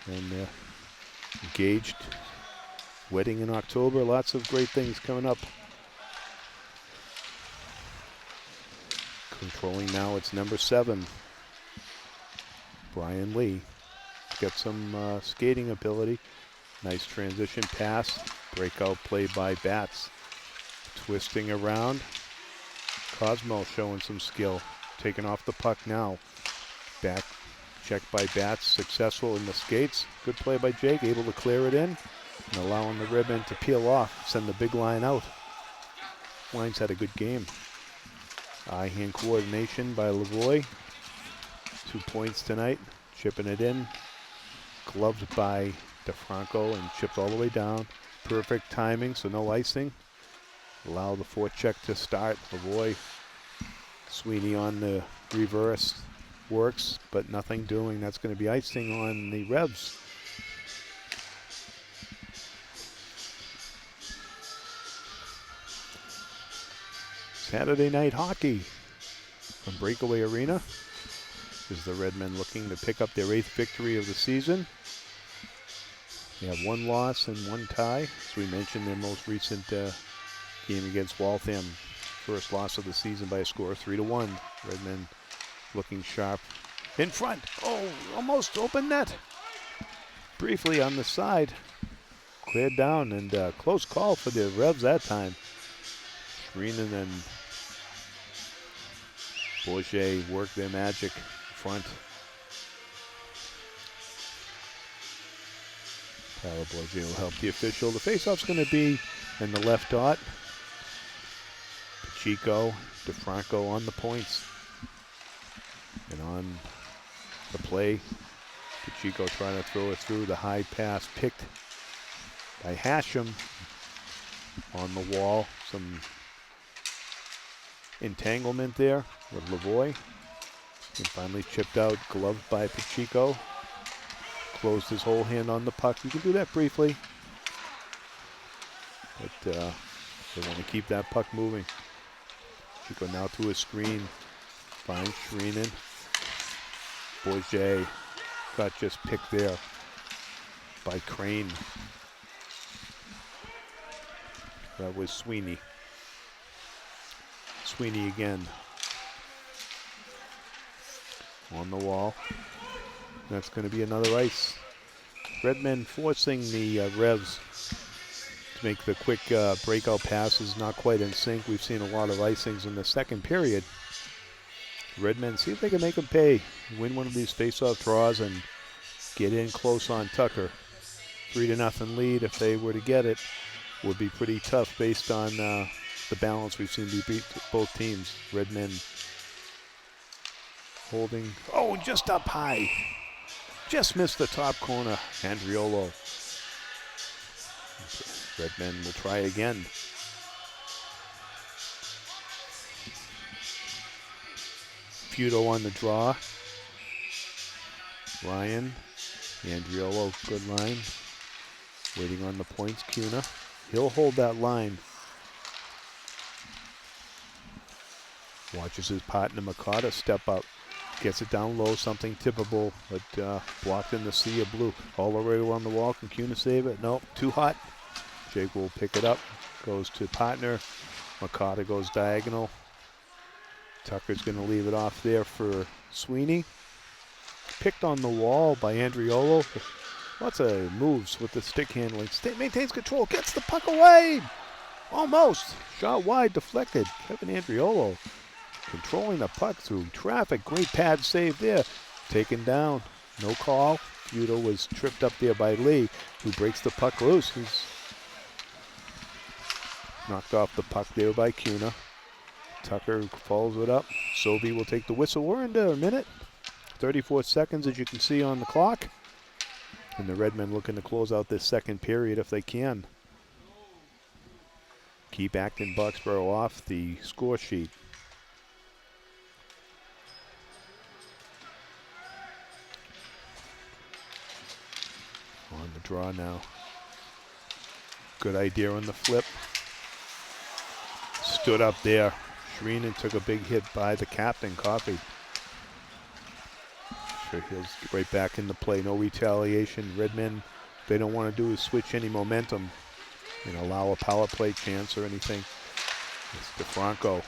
Speaker 1: And engaged. Wedding in October. Lots of great things coming up. Controlling now, it's number 7. Brian Lee. Got some skating ability. Nice transition pass. Breakout play by Bats. Twisting around. Cosmo showing some skill. Taking off the puck now. Back check by Bats. Successful in the skates. Good play by Jake. Able to clear it in. And allowing the Redmen to peel off. Send the big line out. Line's had a good game. Eye-hand coordination by Lavoie. 2 points tonight. Chipping it in. Gloved by DeFranco and chipped all the way down. Perfect timing, so no icing. Allow the forecheck to start. Lavoie. Sweeney on the reverse. Works, but nothing doing. That's going to be icing on the Revs. Saturday night hockey from Breakaway Arena is the Redmen looking to pick up their 8th victory of the season. They have 1 loss and 1 tie. As we mentioned, their most recent game against Waltham, first loss of the season by a score of 3-1. Redmen looking sharp in front. Oh, almost open net. Briefly on the side, cleared down, and close call for the Revs that time. Shreenan and Bourget work their magic front. Tyler Bourget will help the official. The faceoff's going to be in the left dot. Pacheco, DeFranco on the points. And on the play, Pacheco trying to throw it through. The high pass picked by Hashem on the wall. Some entanglement there with Lavoie. And finally chipped out, gloved by Pacheco. Closed his whole hand on the puck. You can do that briefly. But they want to keep that puck moving. Pacheco now to a screen. Finds Shreenan. Bourget got just picked there by Crane. That was Sweeney. Sweeney again. On the wall. That's going to be another ice. Redmen forcing the Revs to make the quick breakout passes, not quite in sync. We've seen a lot of icings in the second period. Redmen see if they can make them pay, win one of these face-off draws and get in close on Tucker. 3-0 lead, if they were to get it, would be pretty tough based on the balance we've seen beat both teams. Redmen holding, oh, just up high. Just missed the top corner, Andriolo. Redmen will try again. Futo on the draw. Ryan, Andriolo, good line. Waiting on the points, Cuna. He'll hold that line. Watches his partner Makata step up. Gets it down low, something tippable, but blocked in the sea of blue. All the way on the wall, can Cuna save it? Nope, too hot. Jake will pick it up, goes to partner. Makata goes diagonal. Tucker's going to leave it off there for Sweeney. Picked on the wall by Andriolo. Lots of moves with the stick handling. Maintains control, gets the puck away. Almost. Shot wide, deflected. Kevin Andriolo controlling the puck through traffic. Great pad save there. Taken down. No call. Futo was tripped up there by Lee, who breaks the puck loose. He's knocked off the puck there by Cuna. Tucker follows it up. Sovey will take the whistle. We're into a minute. 34 seconds, as you can see on the clock. And the Redmen looking to close out this second period if they can. Keep Acton-Boxborough off the score sheet. On the draw now. Good idea on the flip. Stood up there. Shreenan took a big hit by the captain, Coffey. Sure, he'll get right back into play. No retaliation. Redmen, they don't want to do is switch any momentum and allow a power play chance or anything. It's DeFranco.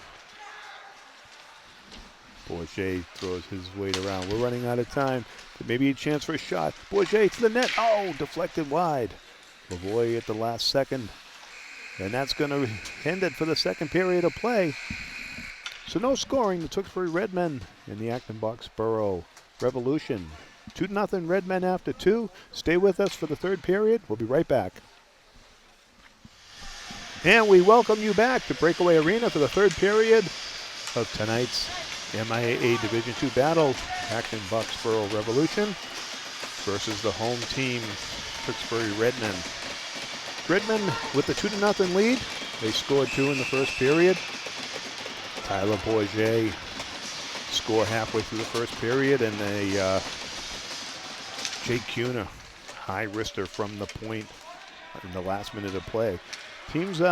Speaker 1: Bourget throws his weight around. We're running out of time. Maybe a chance for a shot. Bourget to the net. Oh, deflected wide. Lavoie at the last second. And that's going to end it for the second period of play. So no scoring. The Tewksbury Redmen in the Acton-Boxborough Revolution. 2-0 Redmen after 2. Stay with us for the third period. We'll be right back. And we welcome you back to Breakaway Arena for the third period of tonight's MIAA Division II battle. Acton-Boxborough Revolution versus the home team, Tewksbury Redmen. Redmen with the 2-0 lead. They scored 2 in the first period. Tyler Bourget score halfway through the first period, and Jake Cuna, high wrister from the point in the last minute of play. Teams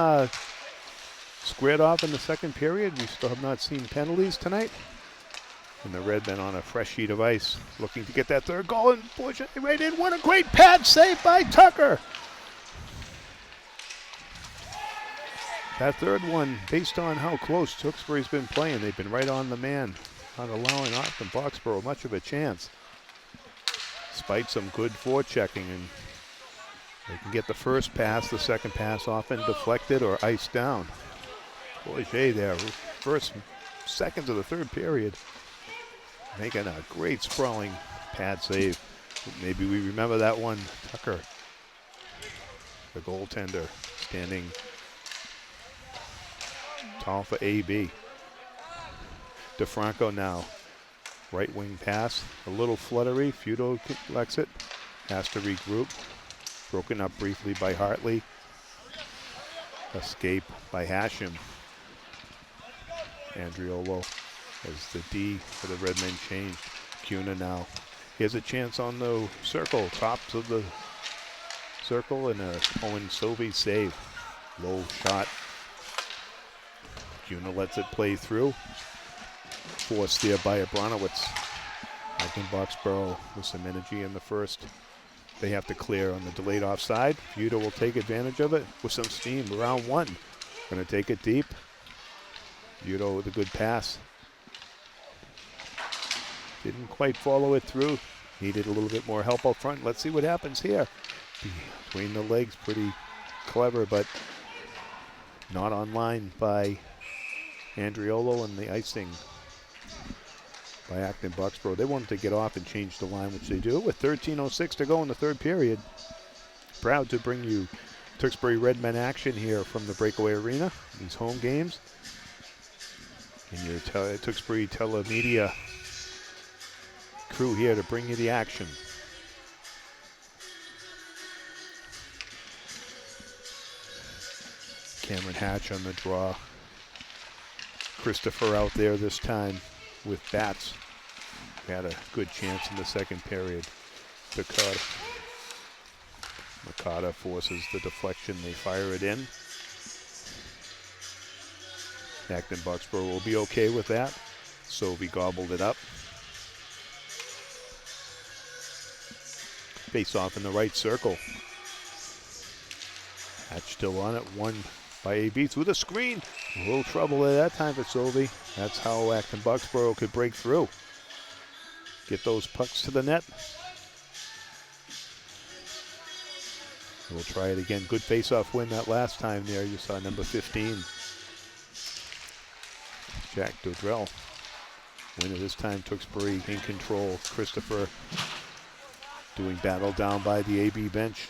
Speaker 1: squared off in the second period. We still have not seen penalties tonight. And the Redmen on a fresh sheet of ice, looking to get that third goal, and Bourget right in. What a great pad save by Tucker. That third one, based on how close Tewksbury's been playing, they've been right on the man, not allowing Acton-Boxborough much of a chance. Despite some good forechecking, and they can get the first pass, the second pass often deflected or iced down. Bourget there, first seconds of the third period, making a great sprawling pad save. Maybe we remember that one. Tucker, the goaltender, standing tall for AB. DeFranco now. Right wing pass. A little fluttery. Futo collects it. Has to regroup. Broken up briefly by Hartley. Escape by Hashem. Andriolo as the D for the Redmen changed. Cuna now. Here's a chance on the circle, tops of the circle, and a Owen Sovey save. Low shot. Cuna lets it play through. Forced there by Abronowitz. Acton-Boxborough with some energy in the first. They have to clear on the delayed offside. Udo will take advantage of it with some steam. Round one. Going to take it deep. Udo with a good pass. Didn't quite follow it through. Needed a little bit more help up front. Let's see what happens here. Between the legs, pretty clever, but not online by Andriolo, and the icing by Acton-Boxborough. They wanted to get off and change the line, which they do, with 13:06 to go in the third period. Proud to bring you Tewksbury Redmen action here from the Breakaway Arena, these home games. And your Tewksbury Telemedia crew here to bring you the action. Cameron Hatch on the draw. Christopher out there this time with bats. We had a good chance in the second period. Makata forces the deflection. They fire it in. Acton-Boxborough will be okay with that. Sovey gobbled it up. Face off in the right circle. Hatch still on it. One by AB through the screen. A little trouble at that time for Sovey. That's how Acton-Boxborough could break through. Get those pucks to the net. We'll try it again. Good face-off win that last time there. You saw number 15. Jack Dodrell. Winner this time, Tewksbury in control. Christopher doing battle down by the AB bench.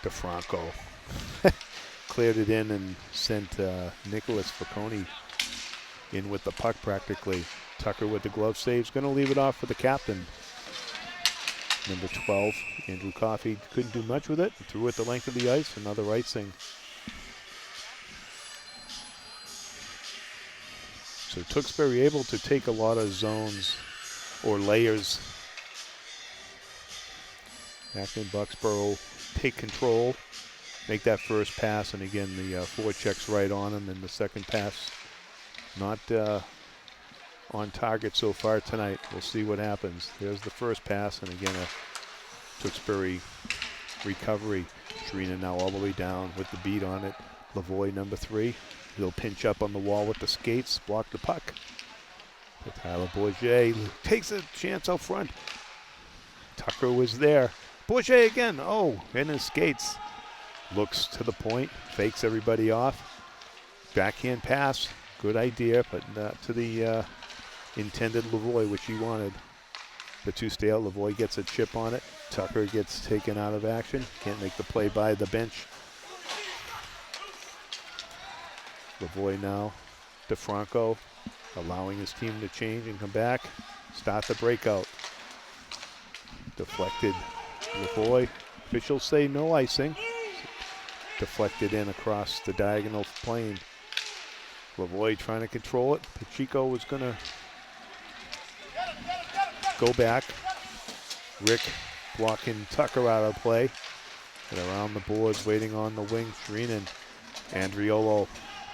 Speaker 1: DeFranco cleared it in and sent Nicholas Facconi in with the puck practically. Tucker with the glove saves. Going to leave it off for the captain. Number 12, Andrew Coffey, couldn't do much with it. Threw it the length of the ice. Another icing. So Tewksbury able to take a lot of zones or layers. Acton-Boxborough take control, make that first pass, and again the forechecks right on him, and the second pass not on target so far tonight. We'll see what happens. There's the first pass, and again a Tewksbury recovery. Shrina now all the way down with the beat on it. Lavoie, number 3. He'll pinch up on the wall with the skates, block the puck. But Tyler Bourget takes a chance out front. Tucker was there. Bourget again. Oh, in his skates. Looks to the point, fakes everybody off. Backhand pass. Good idea, but not to the intended Lavoie, which he wanted. The two stay out. Lavoie gets a chip on it. Tucker gets taken out of action. Can't make the play by the bench. Lavoie now. DeFranco allowing his team to change and come back. Start the breakout. Deflected. Lavoie. Officials say no icing. Deflected in across the diagonal plane. Lavoie trying to control it. Pacheco was going to go back. Rick blocking Tucker out of play. And around the boards, waiting on the wing. Shreenan. Andriolo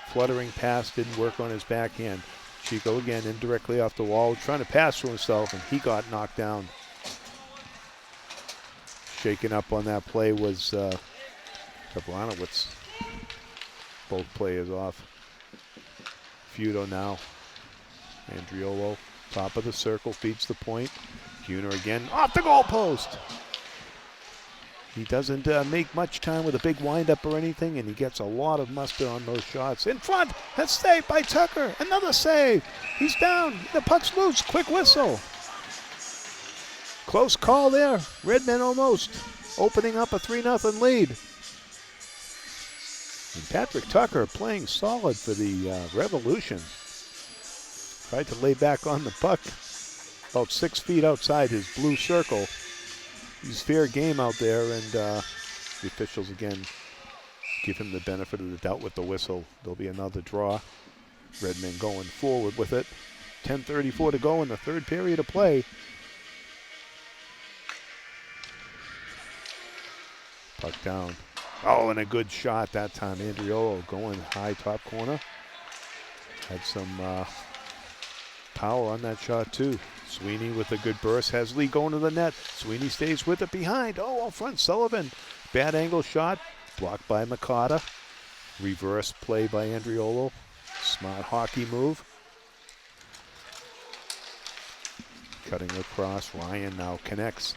Speaker 1: fluttering pass, didn't work on his backhand. Pacheco again indirectly off the wall, trying to pass to himself, and he got knocked down. Shaken up on that play was Abronowitz. Both players off. Feudo now. Andriolo, top of the circle, feeds the point. Cuna again, off the goalpost. He doesn't make much time with a big windup or anything, and he gets a lot of muster on those shots. In front, that's saved by Tucker. Another save. He's down. The puck's loose. Quick whistle. Close call there. Redmen almost opening up a 3-0 lead. And Patrick Tucker playing solid for the Revolution. Tried to lay back on the puck about 6 feet outside his blue circle. He's fair game out there, and the officials again give him the benefit of the doubt with the whistle. There'll be another draw. Redmen going forward with it. 10:34 to go in the third period of play. Puck down. Oh, and a good shot that time. Andriolo going high top corner. Had some power on that shot too. Sweeney with a good burst. Has Lee going to the net. Sweeney stays with it behind. Oh, out front, Sullivan. Bad angle shot. Blocked by Makata. Reverse play by Andriolo. Smart hockey move. Cutting across. Ryan now connects.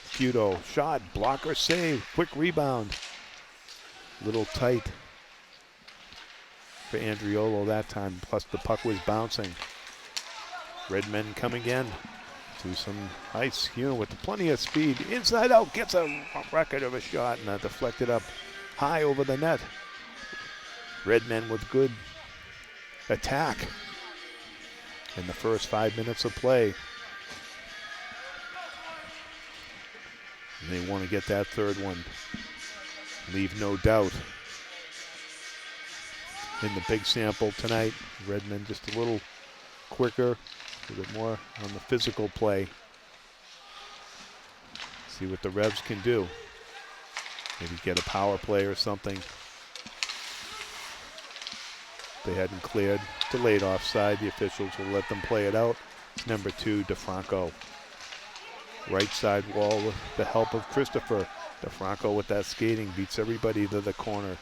Speaker 1: Futo, shot, blocker, save. Quick rebound. Little tight for Andriolo that time. Plus the puck was bouncing. Redmen come again to some ice. Hugh with plenty of speed. Inside out, gets a record of a shot and deflected up high over the net. Redmen with good attack in the first 5 minutes of play. And they want to get that third one. Leave no doubt. In the big sample tonight, Redmen just a little quicker, a bit more on the physical play. See what the Revs can do. Maybe get a power play or something. They hadn't cleared. Delayed offside. The officials will let them play it out. It's number 2, DeFranco. Right side wall with the help of Christopher. DeFranco with that skating beats everybody to the corner.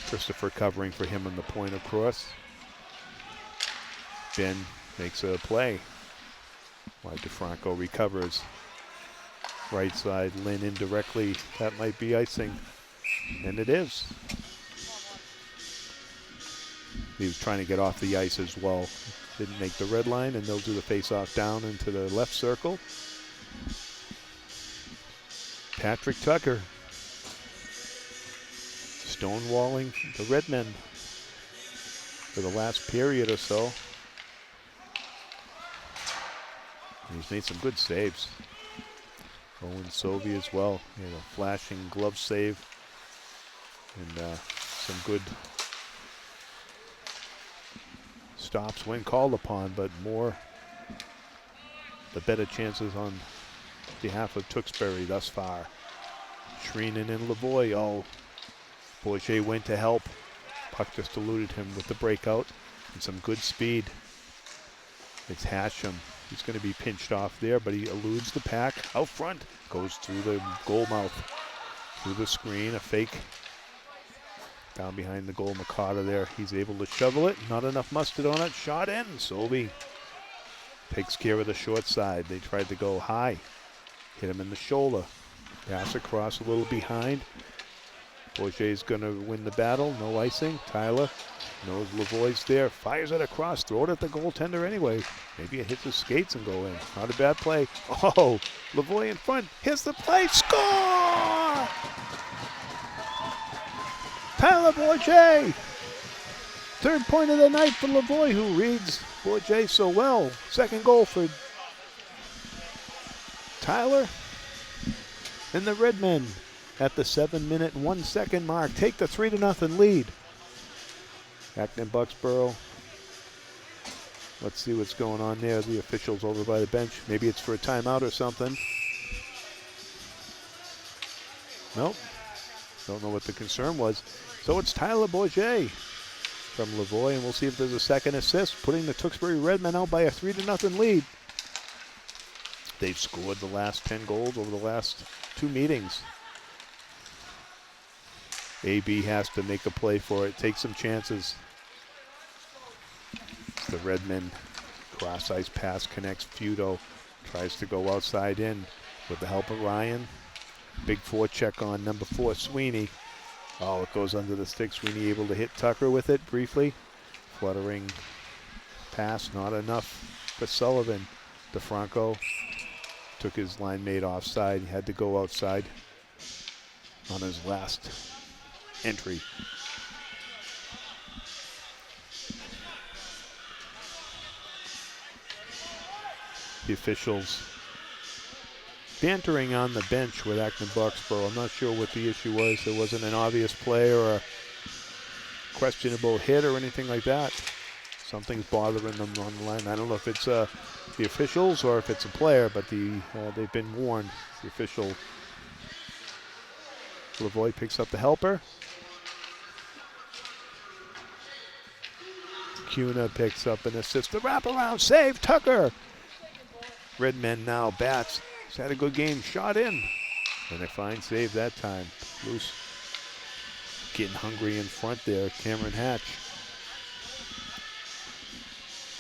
Speaker 1: Christopher covering for him on the point across. Ben makes a play while DeFranco recovers. Right side, Lynn indirectly. That might be icing, and it is. He was trying to get off the ice as well. Didn't make the red line, and they'll do the face-off down into the left circle. Patrick Tucker stonewalling the Redmen for the last period or so. And he's made some good saves. Owen Sovey as well. He had a flashing glove save and some good stops when called upon, but more the better chances on behalf of Tewksbury thus far. Shreenan and Lavoie. Oh, Bourget went to help. Puck just eluded him with the breakout and some good speed. It's Hashem. He's going to be pinched off there, but he eludes the pack. Out front, goes through the goal mouth, through the screen, a fake. Down behind the goal, Makata there. He's able to shovel it. Not enough mustard on it. Shot in. Sobey takes care of the short side. They tried to go high. Hit him in the shoulder. Pass across a little behind. Bourget's going to win the battle. No icing. Tyler knows Lavoie's there. Fires it across. Throw it at the goaltender anyway. Maybe it hits his skates and go in. Not a bad play. Oh, Lavoie in front. Here's the play. Score! Tyler Bourget. Third point of the night for Lavoie, who reads Bourget so well. Second goal for Tyler. And the Redmen at the 7-minute and 1 second mark take the 3-0 lead. Acton-Boxborough. Let's see what's going on there. The officials over by the bench. Maybe it's for a timeout or something. Nope. Don't know what the concern was. So it's Tyler Bourget from Lavoie, and we'll see if there's a second assist, putting the Tewksbury Redmen out by a 3-0 lead. They've scored the last 10 goals over the last 2 meetings. AB has to make a play for it, take some chances. The Redmen cross-ice pass connects. Futo tries to go outside in with the help of Ryan. Big forecheck on number 4, Sweeney. Oh, it goes under the stick. Sweeney able to hit Tucker with it briefly. Fluttering pass, not enough for Sullivan. DeFranco took his line mate offside. He had to go outside on his last entry. The officials bantering on the bench with Acton-Boxborough. I'm not sure what the issue was. There wasn't an obvious play or a questionable hit or anything like that. Something's bothering them on the line. I don't know if it's the officials or if it's a player, but they've been warned. The official, Lavoie picks up the helper. Cuna picks up an assist. The wraparound save, Tucker. Redmen now bats. He's had a good game, shot in. And a fine save that time. Loose. Getting hungry in front there, Cameron Hatch.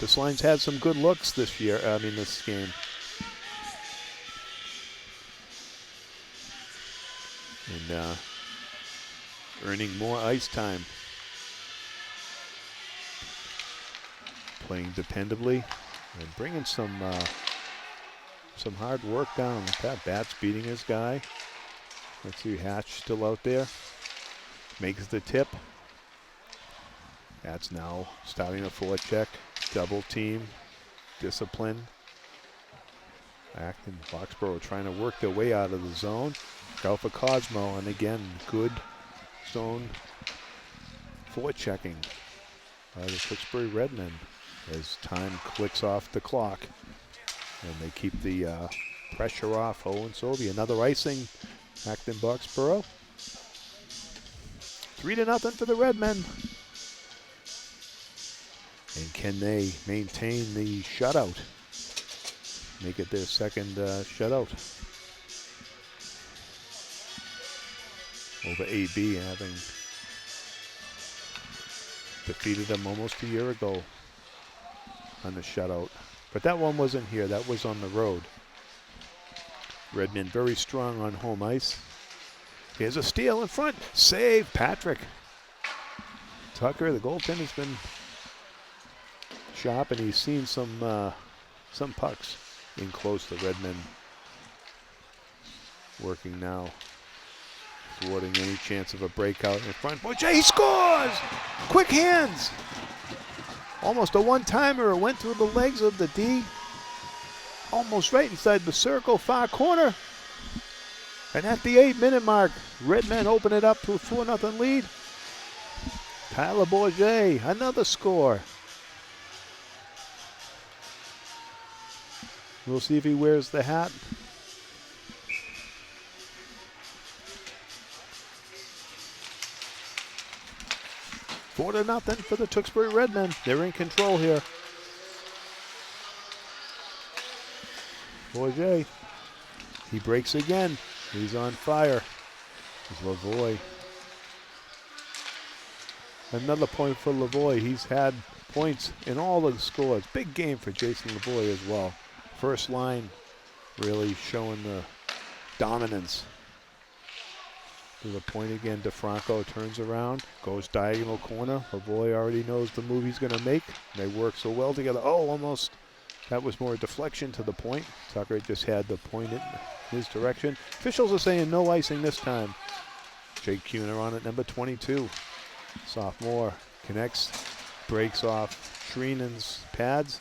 Speaker 1: This line's had some good looks this game. And earning more ice time. Playing dependably and bringing some hard work down. That Bat's beating his guy. Let's see, Hatch still out there. Makes the tip. That's now starting a forecheck. Double team. Discipline. Acton-Boxborough trying to work their way out of the zone. Go for Cosmo, and again, good zone forechecking by the Tewksbury Redmen as time clicks off the clock. And they keep the pressure off Owen Sobey. Another icing, Acton-Boxborough. 3-0 for the Redmen. And can they maintain the shutout? Make it their second shutout over AB, having defeated them almost a year ago on the shutout. But that one wasn't here, that was on the road. Redmen very strong on home ice. Here's a steal in front, save Patrick. Tucker, the goaltender's been sharp and he's seen some pucks in close. The Redmen working now, thwarting any chance of a breakout in front. Boy, Jay scores! Quick hands! Almost a one-timer. It went through the legs of the D. Almost right inside the circle, far corner. And at the 8-minute mark, Redmen open it up to a 4-0 lead. Tyler Bourget, another score. We'll see if he wears the hat. Four to nothing for the Tewksbury Redmen. They're in control here. Bourget, he breaks again. He's on fire. It's Lavoie. Another point for Lavoie. He's had points in all the scores. Big game for Jason Lavoie as well. First line really showing the dominance. To the point again, DeFranco turns around, goes diagonal corner. Lavoie already knows the move he's going to make. They work so well together. Oh, almost. That was more a deflection to the point. Tucker just had the point in his direction. Officials are saying no icing this time. Jake Cuna on it, number 22. Sophomore connects, breaks off Shreenan's pads.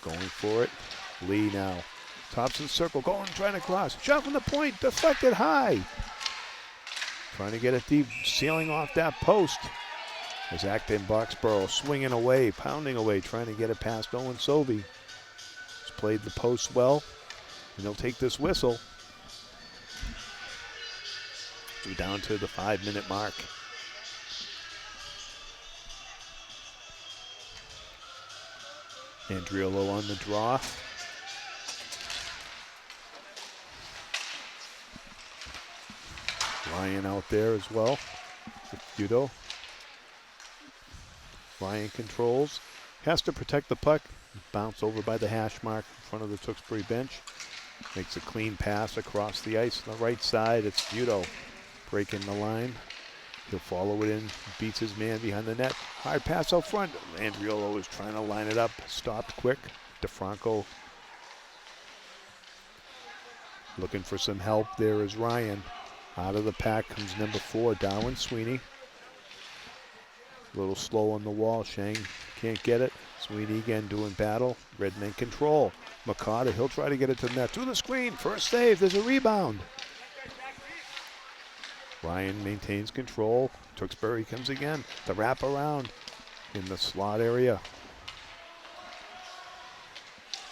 Speaker 1: Going for it. Lee now. Thompson circle, going, trying to cross. Shot from the point, deflected high. Trying to get it deep, sealing off that post. As Acton-Boxborough swinging away, pounding away, trying to get it past Owen Sobey. He's played the post well, and he'll take this whistle. We're down to the 5-minute mark. Andriolo on the draw. Ryan out there as well. Fudo. Ryan controls. Has to protect the puck. Bounce over by the hash mark in front of the Tewksbury bench. Makes a clean pass across the ice on the right side. It's Fudo breaking the line. He'll follow it in. Beats his man behind the net. Hard pass out front. Andriolo is trying to line it up. Stopped quick. DeFranco looking for some help. There is Ryan. Out of the pack comes number 4, Darwin Sweeney. A little slow on the wall. Shang can't get it. Sweeney again doing battle. Redmen control. Makata, he'll try to get it to the net. To the screen, first save, there's a rebound. Ryan maintains control. Tewksbury comes again. The wraparound in the slot area.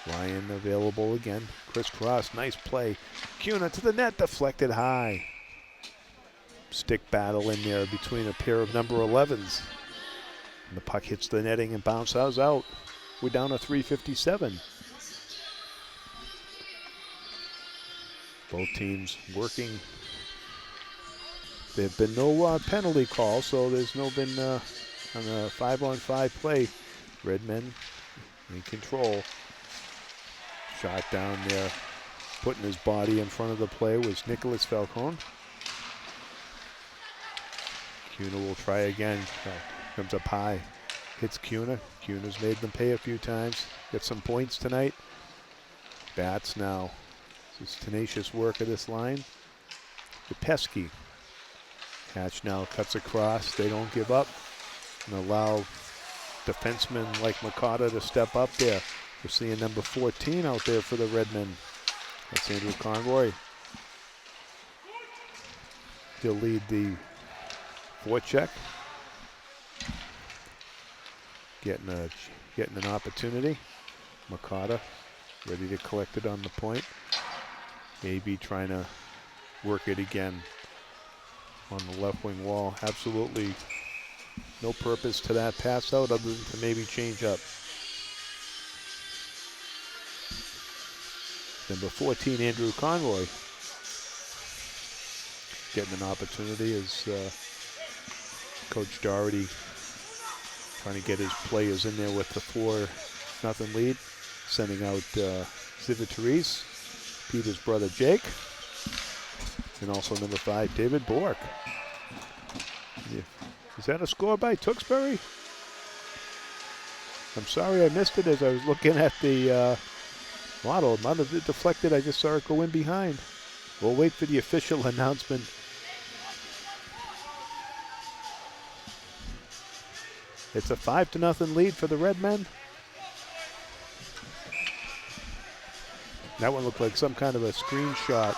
Speaker 1: Ryan available again. Crisscross, nice play. Cuna to the net, deflected high. Stick battle in there between a pair of number 11s. And the puck hits the netting and bounces out. We're down to 3:57. Both teams working. There have been no penalty calls, so there's no been on a 5-on-5 play. Redmen in control. Shot down there, putting his body in front of the play was Nicholas Falcone. Cuna will try again. Comes up high, hits Cuna. Cuna's made them pay a few times. Get some points tonight. Bats now. This is tenacious work of this line. The Pesky. Hatch now cuts across. They don't give up and allow defensemen like Makata to step up there. We're seeing number 14 out there for the Redmen. That's Andrew Conroy. He'll lead the forecheck. Getting an opportunity. Makata ready to collect it on the point. Maybe trying to work it again on the left wing wall. Absolutely no purpose to that pass out other than to maybe change up. Number 14, Andrew Conroy, getting an opportunity as Coach Doherty trying to get his players in there with the 4-0 lead, sending out Zivitariz, Peter's brother Jake, and also number 5, David Bork. Is that a score by Tewksbury? I'm sorry I missed it as I was looking at the model. Might have deflected. I just saw it go in behind. We'll wait for the official announcement. It's a 5-0 lead for the Redmen. That one looked like some kind of a screenshot.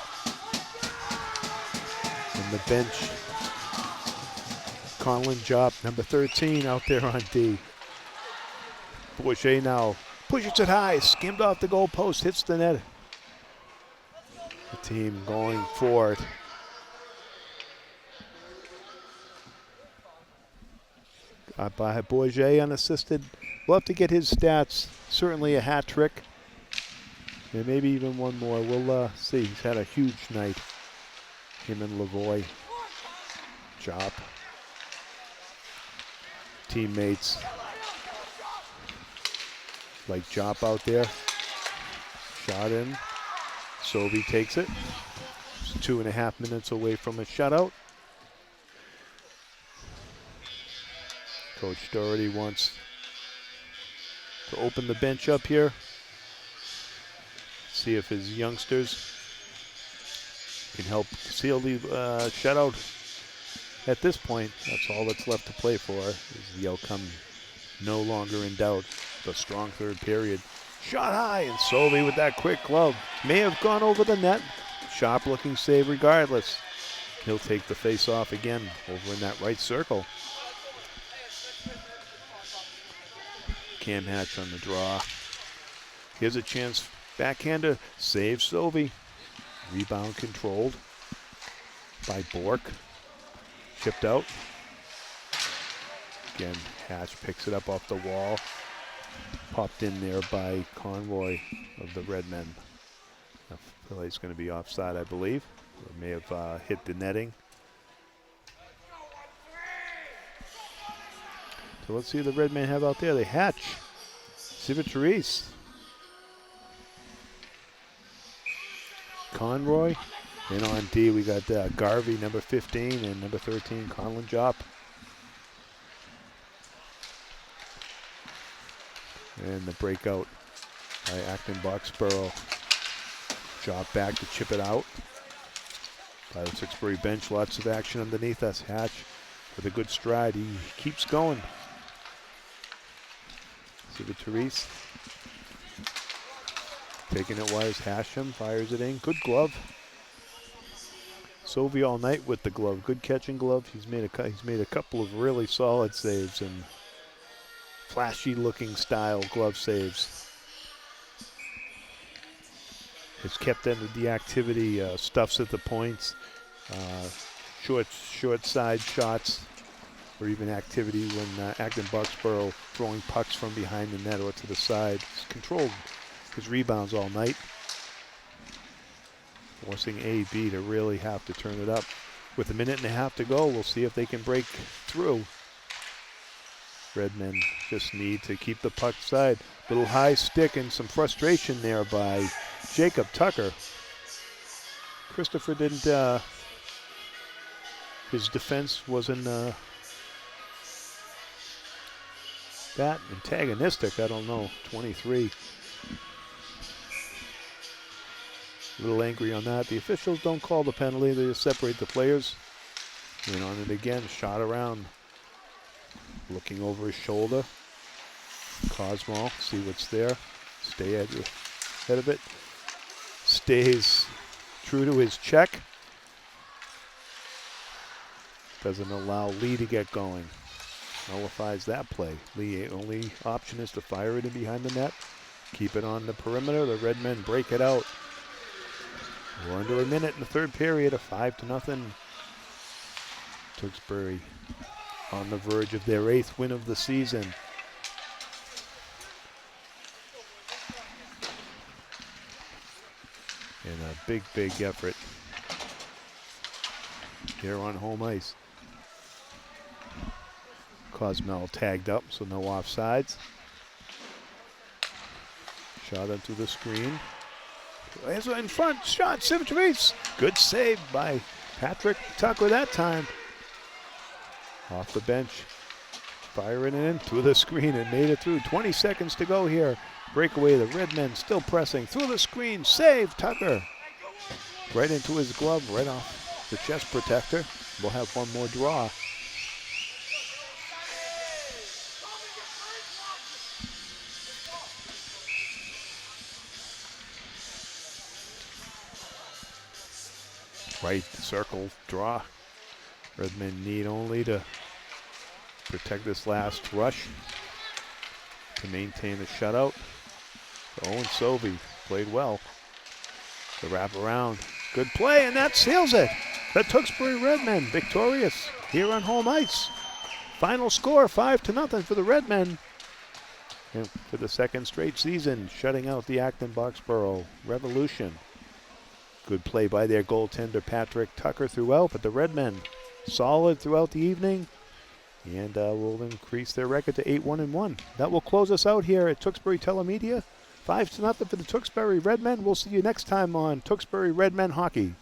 Speaker 1: And the bench, Colin Job, number 13, out there on D. Bourget now pushes it high, skimmed off the goal post, hits the net. The team going for it. By Bourget unassisted. We'll have to get his stats. Certainly a hat trick. And maybe even one more. We'll see. He's had a huge night. Him and Lavoie. Chop. Teammates like Chop out there. Shot in. Sovey takes it. It's 2.5 minutes away from a shutout. Coach Doherty wants to open the bench up here. See if his youngsters can help seal the shutout. At this point, that's all that's left to play for. Is the outcome no longer in doubt. The strong third period. Shot high, and Sovey with that quick glove. May have gone over the net. Sharp looking save regardless. He'll take the face off again over in that right circle. Cam Hatch on the draw. Here's a chance. Backhander saves Sovey. Rebound controlled by Bork. Chipped out. Again, Hatch picks it up off the wall. Popped in there by Conroy of the Redmen. The play's going to be offside, I believe. Or may have hit the netting. So let's see who the Redmen have out there. They Hatch. Zivitariz. Conroy. And on D, we got Garvey, number 15, and number 13, Colin Jopp. And the breakout by Acton-Boxborough. Jopp back to chip it out. By the Tewksbury bench, lots of action underneath us. Hatch with a good stride. He keeps going. Zivitariz. Taking it wise, Hashem fires it in. Good glove. Sovey all night with the glove. Good catching glove. He's made a couple of really solid saves and flashy looking style glove saves. Has kept them with the activity, stuffs at the points, short side shots, or even activity when Acton-Boxborough throwing pucks from behind the net or to the side. He's controlled his rebounds all night, forcing AB to really have to turn it up. With a minute and a half to go, we'll see if they can break through. Redmen just need to keep the puck side. Little high stick and some frustration there by Jacob Tucker. Christopher didn't, his defense wasn't that antagonistic, I don't know, 23. A little angry on that. The officials don't call the penalty, they just separate the players. And on it again, shot around. Looking over his shoulder. Cosmo, see what's there. Stay ahead of it. Stays true to his check. Doesn't allow Lee to get going. Nullifies that play. Lee, only option is to fire it in behind the net. Keep it on the perimeter. The Redmen break it out. We're under a minute in the third period, a 5-0. Tewksbury on the verge of their 8th win of the season. And a big, big effort here on home ice. Cosmel tagged up, so no offsides. Shot into the screen. In front, shot, Civic. Good save by Patrick Tucker that time. Off the bench, firing it in through the screen and made it through. 20 seconds to go here. Breakaway, the Redmen still pressing through the screen. Save, Tucker. Right into his glove, right off the chest protector. We'll have one more draw. Right circle draw. Redmen need only to protect this last rush to maintain the shutout. Owen Sovey played well. The wraparound, good play, and that seals it. The Tewksbury Redmen victorious here on home ice. Final score 5-0 for the Redmen. And for the second straight season, shutting out the Acton-Boxborough Revolution. Good play by their goaltender Patrick Tucker throughout, but the Redmen solid throughout the evening and will increase their record to 8-1-1. That will close us out here at Tewksbury Telemedia. 5-0 for the Tewksbury Redmen. We'll see you next time on Tewksbury Redmen Hockey.